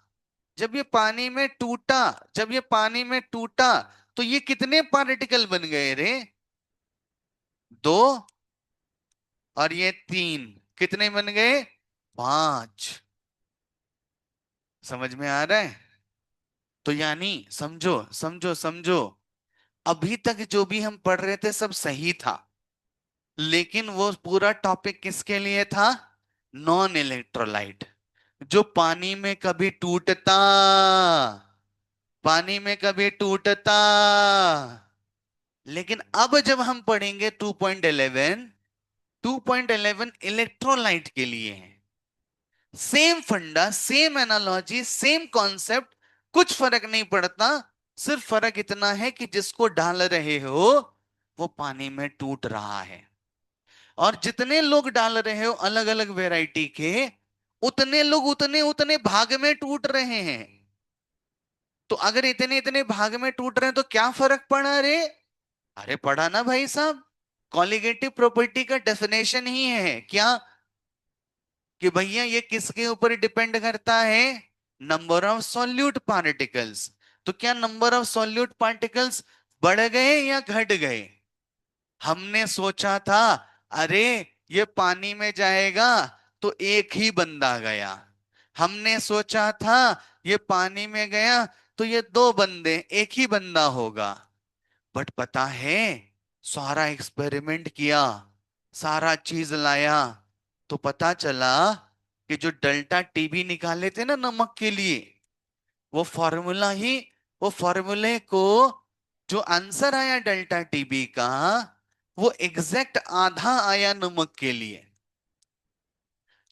जब ये पानी में टूटा, जब ये पानी में टूटा, तो ये कितने पार्टिकल बन गए रे? दो। और ये तीन। कितने बन गए? पांच। समझ में आ रहा है? तो यानी समझो समझो समझो, अभी तक जो भी हम पढ़ रहे थे सब सही था, लेकिन वो पूरा टॉपिक किसके लिए था? नॉन इलेक्ट्रोलाइट, जो पानी में कभी टूटता, पानी में कभी टूटता। लेकिन अब जब हम पढ़ेंगे 2.11, 2.11 इलेक्ट्रोलाइट के लिए है। सेम फंडा, सेम एनालॉजी, सेम कॉन्सेप्ट, कुछ फर्क नहीं पड़ता। सिर्फ फर्क इतना है कि जिसको डाल रहे हो वो पानी में टूट रहा है, और जितने लोग डाल रहे हो अलग अलग वैरायटी के, उतने लोग उतने उतने भाग में टूट रहे हैं। तो अगर इतने इतने भाग में टूट रहे हैं तो क्या फर्क पड़ा रे? अरे पढ़ा ना भाई साहब। कॉलिगेटिव प्रॉपर्टी का डेफिनेशन ही है क्या? कि भैया ये किसके ऊपर डिपेंड करता है? Number of solute particles. तो क्या नंबर ऑफ सॉल्यूट पार्टिकल्स बढ़ गए या घट गए? हमने सोचा था अरे ये पानी में जाएगा तो एक ही बंदा गया। हमने सोचा था ये पानी में गया तो ये दो बंदे, एक ही बंदा होगा। बट पता है, सारा एक्सपेरिमेंट किया, सारा चीज लाया, तो पता चला कि जो डेल्टा टीबी निकाले थे ना नमक के लिए, वो फॉर्मूला ही, वो फॉर्मूले को, जो आंसर आया डेल्टा टीबी का, वो एग्जैक्ट आधा आया नमक के लिए।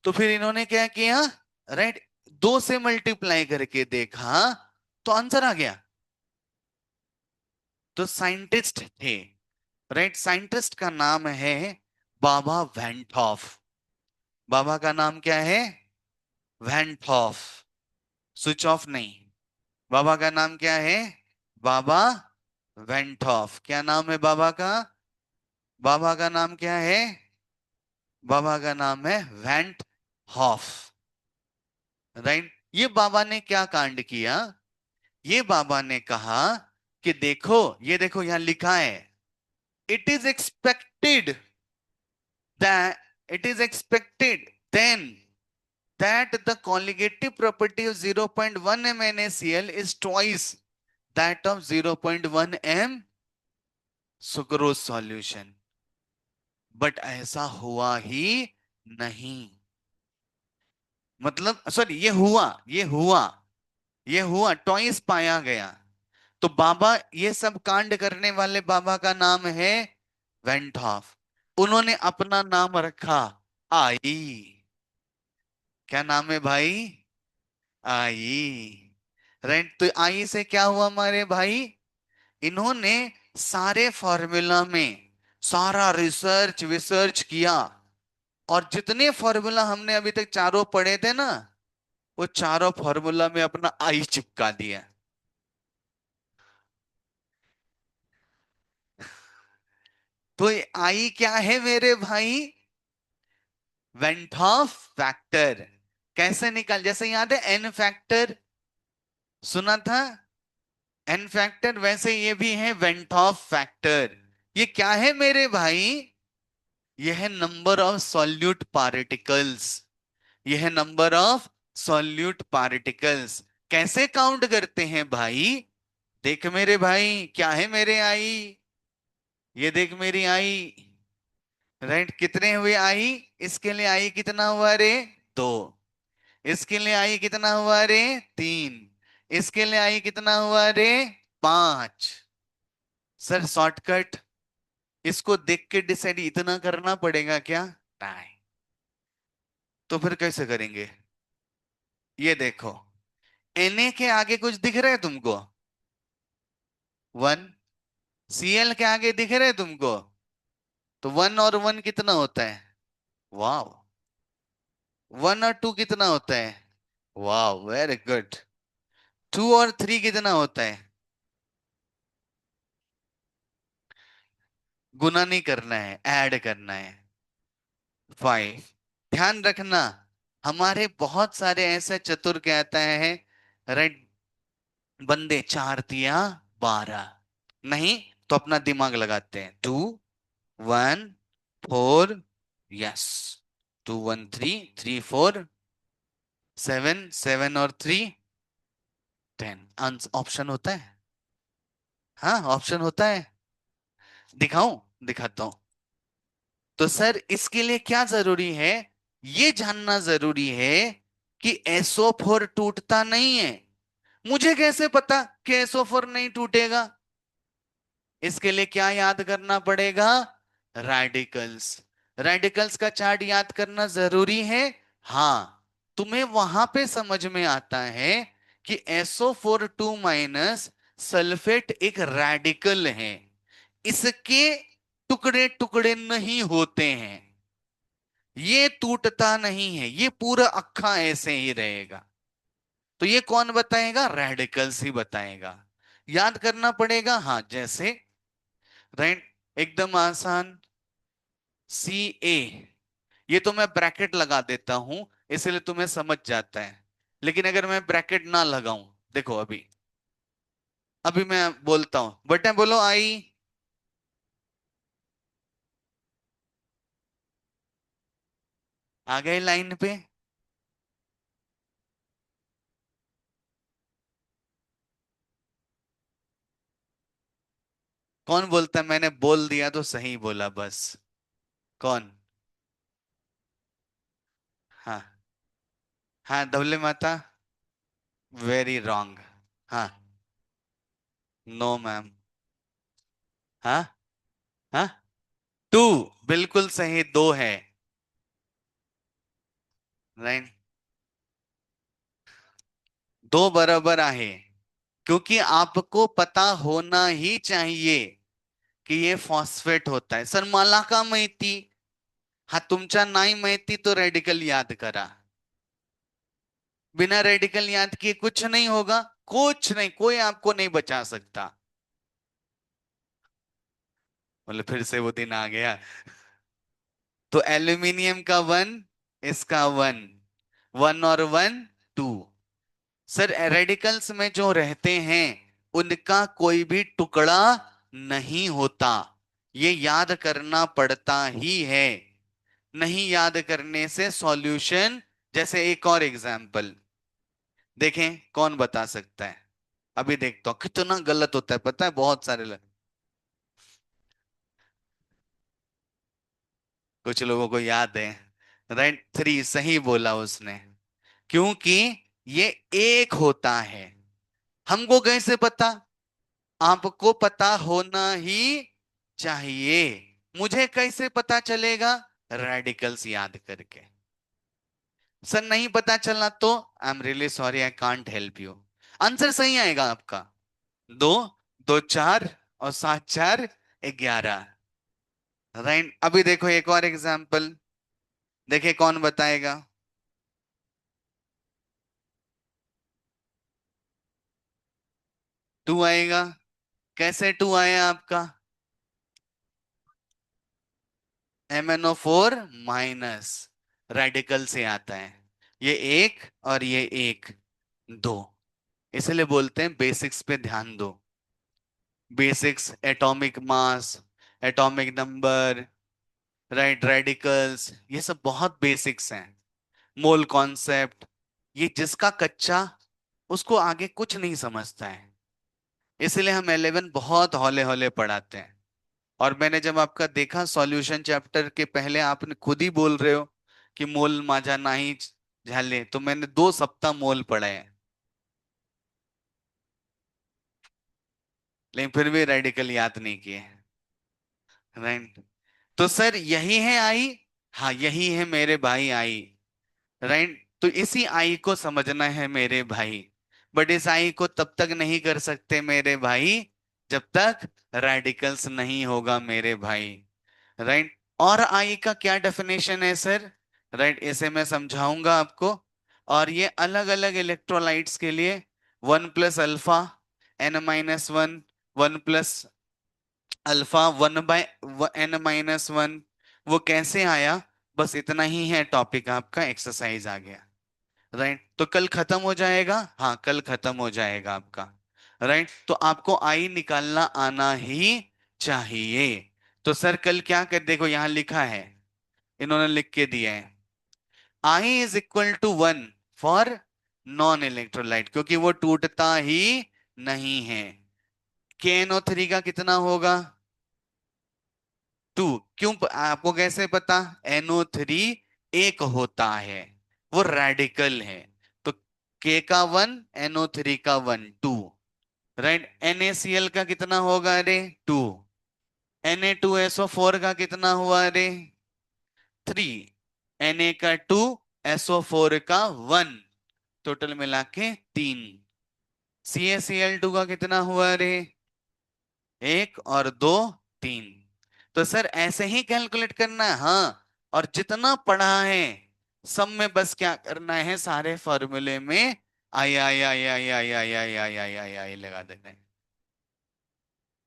तो फिर इन्होंने क्या किया? राइट, दो से मल्टीप्लाई करके देखा तो आंसर आ गया। तो साइंटिस्ट थे, राइट, साइंटिस्ट का नाम है बाबा वैंटॉफ। बाबा का नाम क्या है? वैंटॉफ। स्विच ऑफ नहीं। बाबा का नाम क्या है? बाबा वेंटॉफ। क्या नाम है बाबा का? बाबा का नाम क्या है? बाबा का नाम है वेंट हॉफ। राइट। ये बाबा ने क्या कांड किया? ये बाबा ने कहा कि देखो, ये देखो यहां लिखा है, it is expected that it is expected then that the colligative property of 0.1 m NaCl is twice that of 0.1 m sucrose solution. But ऐसा हुआ ही नहीं। मतलब सॉरी, ये हुआ ट्वाइस पाया गया। तो बाबा, ये सब कांड करने वाले बाबा का नाम है वेंटॉफ। उन्होंने अपना नाम रखा आई। क्या नाम है भाई? आई। राइट, तो आई से क्या हुआ हमारे भाई? इन्होंने सारे फॉर्मूला में सारा रिसर्च विसर्च किया, और जितने फॉर्मूला हमने अभी तक चारों पढ़े थे ना, वो चारों फॉर्मूला में अपना आई चिपका दिया। तो ये आई क्या है मेरे भाई? Van't Hoff factor. कैसे निकाल, जैसे याद है एन फैक्टर, सुना था एन फैक्टर, वैसे ये भी है वेंटॉफ फैक्टर। ये क्या है मेरे भाई? यह है नंबर ऑफ सॉल्यूट पार्टिकल्स। यह है नंबर ऑफ सॉल्यूट पार्टिकल्स। कैसे काउंट करते हैं भाई? देख मेरे भाई, क्या है मेरे आई? ये देख मेरी आई। राइट, कितने हुए आई? इसके लिए आई कितना हुआ रे? दो। इसके लिए आई कितना हुआ रे? तीन। इसके लिए आई कितना हुआ रे? पांच। सर शॉर्टकट, इसको देख के डिसाइड इतना करना पड़ेगा क्या? नहीं। तो फिर कैसे करेंगे? ये देखो, Na के आगे कुछ दिख रहा है तुमको? वन। Cl के आगे दिख रहे हैं तुमको? तो वन और वन कितना होता है? वाह। वन और टू कितना होता है? वाह, वेरी गुड। टू और थ्री कितना होता है? गुना नहीं करना है, ऐड करना है। फाइव। ध्यान रखना, हमारे बहुत सारे ऐसे चतुर कहते हैं, राइट, बंदे चार तिया 12। नहीं, तो अपना दिमाग लगाते हैं। Two, one, four, yes, two one three, three four, seven, seven और थ्री, 10। आंसर ऑप्शन होता है। हाँ, ऑप्शन होता है। दिखाऊं? दिखाता हूं। तो सर इसके लिए क्या जरूरी है? ये जानना जरूरी है कि SO4 टूटता नहीं है। मुझे कैसे पता कि SO4 नहीं टूटेगा? इसके लिए क्या याद करना पड़ेगा? रेडिकल्स। रेडिकल्स का चार्ट याद करना जरूरी है। हाँ, तुम्हें वहां पे समझ में आता है कि SO4 2 सल्फेट एक रेडिकल है। इसके टुकड़े टुकड़े नहीं होते हैं, ये टूटता नहीं है, ये पूरा अक्खा ऐसे ही रहेगा। तो ये कौन बताएगा? रेडिकल्स ही बताएगा। याद करना पड़ेगा, हाँ, जैसे, राइट, एकदम आसान। CA, ये तो मैं ब्रैकेट लगा देता हूं, इसलिए तुम्हें समझ जाता है। लेकिन अगर मैं ब्रैकेट ना लगाऊं, देखो अभी, अभी मैं बोलता हूं, बटे बोलो आई। आ गए लाइन पे? कौन बोलता है मैंने बोल दिया तो सही बोला बस? कौन? हाँ। हाँ, धवले माता। Very wrong. हाँ। No ma'am. हाँ। हाँ। टू। बिल्कुल सही, दो है। राइट, दो बराबर आहे। क्योंकि आपको पता होना ही चाहिए कि ये फॉस्फेट होता है। सर मला का माहिती? हा, तुमच्या नाही माहिती तो रेडिकल याद करा। बिना रेडिकल याद किए कुछ नहीं होगा। कुछ नहीं, कोई आपको नहीं बचा सकता। मतलब फिर से वो दिन आ गया। तो एल्यूमिनियम का वन, इसका वन, वन और वन, टू। सर रेडिकल्स में जो रहते हैं उनका कोई भी टुकड़ा नहीं होता, ये याद करना पड़ता ही है। नहीं याद करने से सॉल्यूशन, जैसे एक और एग्जाम्पल देखें, कौन बता सकता है? अभी देखता हूं कितना गलत होता है, पता है बहुत सारे लोग, कुछ लोगों को याद है। राइट, 3 सही बोला उसने। क्योंकि ये एक होता है। हमको कैसे पता? आपको पता होना ही चाहिए। मुझे कैसे पता चलेगा? रेडिकल्स याद करके। सर नहीं पता चला तो I am really sorry, I can't help you. Answer सही आएगा आपका। दो, दो चार, और 7 4 11। राइट, अभी देखो एक और एग्जाम्पल, देखिए कौन बताएगा। 2 आएगा। कैसे 2 आया आपका? MnO4 रेडिकल से आता है। ये एक और ये एक, दो। इसलिए बोलते हैं बेसिक्स पे ध्यान दो। Basics, atomic mass, atomic number, right, radicals, ये सब बहुत बेसिक्स हैं। मोल कॉन्सेप्ट, ये जिसका कच्चा, उसको आगे कुछ नहीं समझता है। इसलिए हम 11 बहुत हौले हौले पढ़ाते हैं। और मैंने जब आपका देखा सॉल्यूशन चैप्टर के पहले आपने खुद ही बोल रहे हो कि मोल माजा नहीं झाले, तो मैंने 2 सप्ताह मोल पढ़े हैं, लेकिन फिर भी रेडिकल याद नहीं किए। राइट, तो सर यही है आई। हाँ यही है मेरे भाई आई। राइट, तो इसी आई को समझना है मेरे भाई। बट इस आई को तब तक नहीं कर सकते मेरे भाई जब तक रेडिकल्स नहीं होगा मेरे भाई। राइट, और आई का क्या डेफिनेशन है सर? राइट, इसे मैं समझाऊंगा आपको। और ये अलग अलग इलेक्ट्रोलाइट्स के लिए 1 + अल्फा, n-1, 1 + अल्फा, 1/n-1, वो कैसे आया? बस इतना ही है टॉपिक, आपका एक्सरसाइज आ गया। राइट, तो कल खत्म हो जाएगा, हाँ कल खत्म हो जाएगा आपका। राइट, तो आपको आई निकालना आना ही चाहिए। तो सर कल क्या कर, देखो यहां लिखा है, इन्होंने लिख के दिया है, i is equal to 1 for non electrolyte, क्योंकि वो टूटता ही नहीं है। KNO3 का कितना होगा? 2। क्यों आपको कैसे पता? NO3 एक होता है, वो रेडिकल है। तो K का 1, NO3 का 1, 2। राइट, NaCl का कितना होगा? अरे 2। Na2SO4 का कितना हुआ? अरे 3। Na का 2, SO4 का 1, टोटल मिला के 3। CaCl2 का कितना हुआ? अरे 1 और 2, 3। तो सर ऐसे ही कैलकुलेट करना है, हाँ। और जितना पढ़ा है सब में बस क्या करना है, सारे फॉर्मूले में आई आई आई आई आई आई आई आई आई आई आई लगा देना है।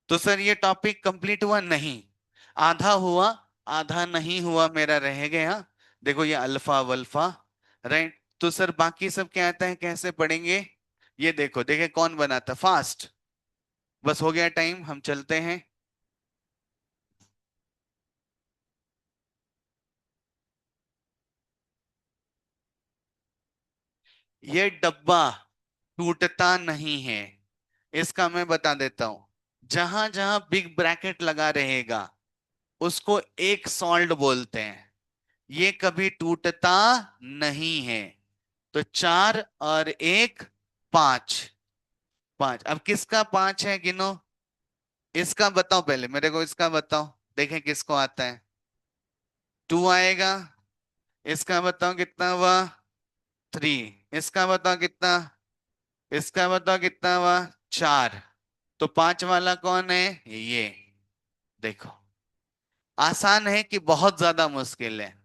तो सर ये टॉपिक कंप्लीट हुआ नहीं? आधा हुआ, आधा नहीं हुआ, मेरा रह गया। देखो ये अल्फा वल्फा। राइट, तो सर बाकी सब क्या आता है, कैसे पढ़ेंगे? ये देखो, देखे कौन बनाता फास्ट। बस हो गया टाइम, हम चलते हैं। ये डब्बा टूटता नहीं है, इसका मैं बता देता हूं। जहां जहां बिग ब्रैकेट लगा रहेगा उसको एक सॉल्ट बोलते हैं। ये कभी टूटता नहीं है। तो 4 और 1, 5। 5, अब किसका 5 है, गिनो। इसका बताओ पहले मेरे को, इसका बताओ, देखें किसको आता है। 2 आएगा। इसका बताओ कितना हुआ? 3। इसका बताओ कितना? इसका बताओ कितना हुआ? 4। तो 5 वाला कौन है? ये। देखो, आसान है कि बहुत ज्यादा मुश्किल है?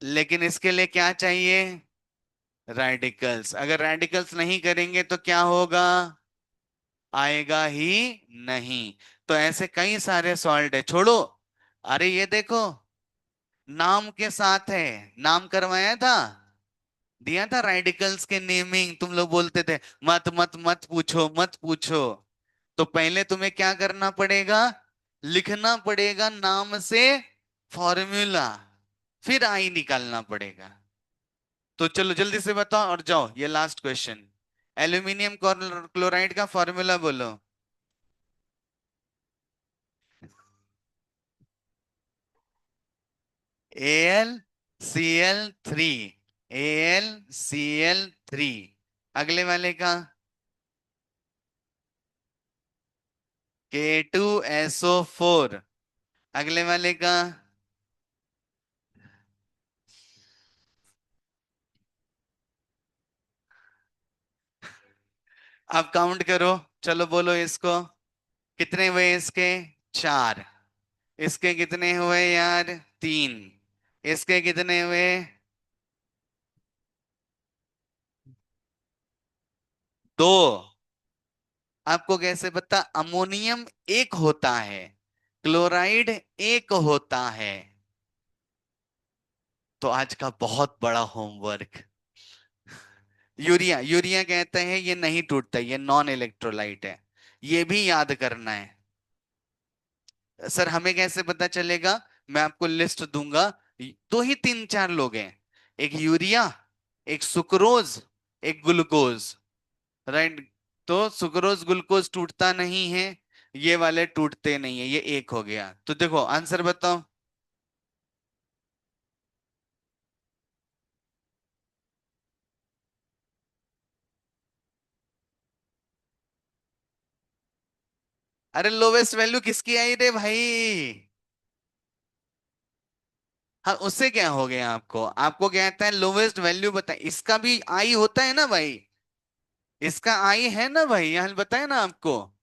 लेकिन इसके लिए क्या चाहिए? रेडिकल्स। अगर रेडिकल्स नहीं करेंगे तो क्या होगा? आएगा ही नहीं। तो ऐसे कई सारे सॉल्ट है, छोड़ो। अरे ये देखो, नाम के साथ है, नाम करवाया था। दिया था रेडिकल्स के नेमिंग, तुम लोग बोलते थे मत मत मत पूछो मत पूछो। तो पहले तुम्हें क्या करना पड़ेगा, लिखना पड़ेगा नाम से फॉर्मूला, फिर आई निकालना पड़ेगा। तो चलो जल्दी से बताओ और जाओ, ये लास्ट क्वेश्चन। एल्यूमिनियम क्लोराइड का फॉर्मूला बोलो। AlCl3, AlCl3। अगले वाले का K2SO4। अगले वाले का अब काउंट करो, चलो बोलो इसको, कितने हुए इसके, चार। इसके कितने हुए यार, तीन। इसके कितने हुए, दो। आपको कैसे पता, अमोनियम एक होता है, क्लोराइड एक होता है। तो आज का बहुत बड़ा होमवर्क, यूरिया, यूरिया कहते हैं ये नहीं टूटता, ये नॉन इलेक्ट्रोलाइट है, ये भी याद करना है। सर हमें कैसे पता चलेगा, मैं आपको लिस्ट दूंगा। दो ही तीन चार लोग हैं, एक यूरिया, एक सुक्रोज, एक ग्लूकोज, राइट। तो सुक्रोज ग्लूकोज टूटता नहीं है, ये वाले टूटते नहीं है, ये एक हो गया। तो देखो आंसर बताओ। अरे लोवेस्ट वैल्यू किसकी आई रे भाई। हाँ उससे क्या हो गया, आपको आपको क्या कहता है लोवेस्ट वैल्यू बताए, इसका भी आई होता है ना भाई, इसका आई है ना भाई, यहाँ बताए ना आपको,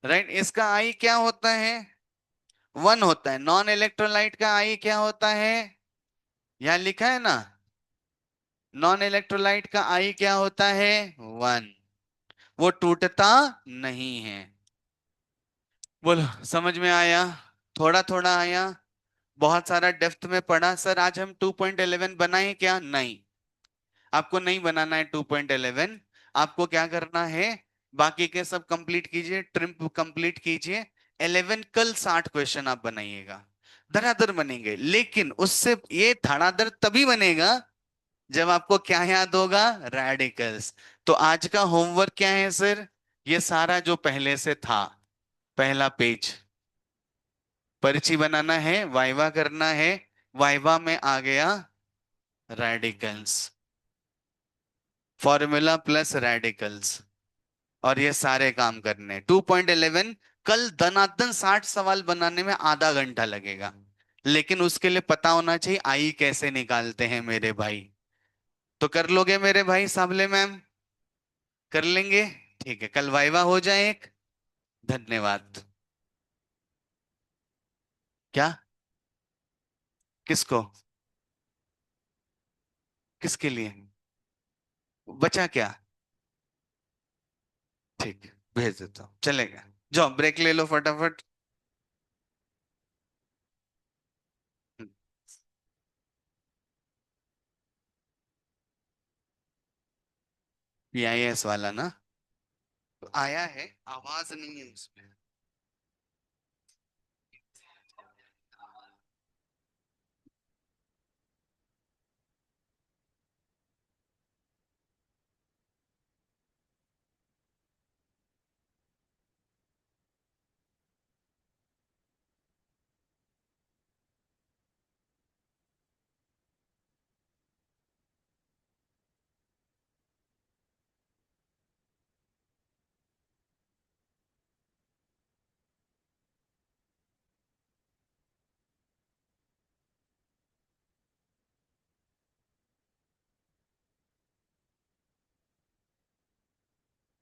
राइट। इसका आई क्या होता है, वन होता है। नॉन इलेक्ट्रोलाइट का आई क्या होता है, यहाँ लिखा है ना, नॉन इलेक्ट्रोलाइट का आई क्या होता है, वन। वो टूटता नहीं है। बोलो समझ में आया, थोड़ा थोड़ा आया, बहुत सारा डेप्थ में पढ़ा। सर आज हम 2.11 बनाए क्या, नहीं, आपको नहीं बनाना है 2.11। आपको क्या करना है, बाकी के सब कंप्लीट कीजिए, ट्रिम कंप्लीट कीजिए। 11 कल 60 क्वेश्चन आप बनाइएगा, धड़ाधड़ बनेंगे। लेकिन उससे ये धड़ाधड़ तभी बनेगा जब आपको क्या याद होगा, रेडिकल्स। तो आज का होमवर्क क्या है सर, ये सारा जो पहले से था, पहला पेज, पर्ची बनाना है, वाइवा करना है। वाइवा में आ गया रेडिकल्स, फॉर्मूला प्लस रेडिकल्स, और ये सारे काम करने 2.11। कल धनाधन 60 सवाल बनाने में आधा घंटा लगेगा, लेकिन उसके लिए पता होना चाहिए आई कैसे निकालते हैं मेरे भाई। तो कर लोगे मेरे भाई साबले मैम, कर लेंगे। ठीक है, कल वाइवा हो जाए एक। धन्यवाद। क्या, किसको, किसके लिए, बचा क्या, ठीक है, भेज देता हूँ, चलेगा। जाओ ब्रेक ले लो फटाफट। PIS वाला ना, आया है, आवाज नहीं है उसमें।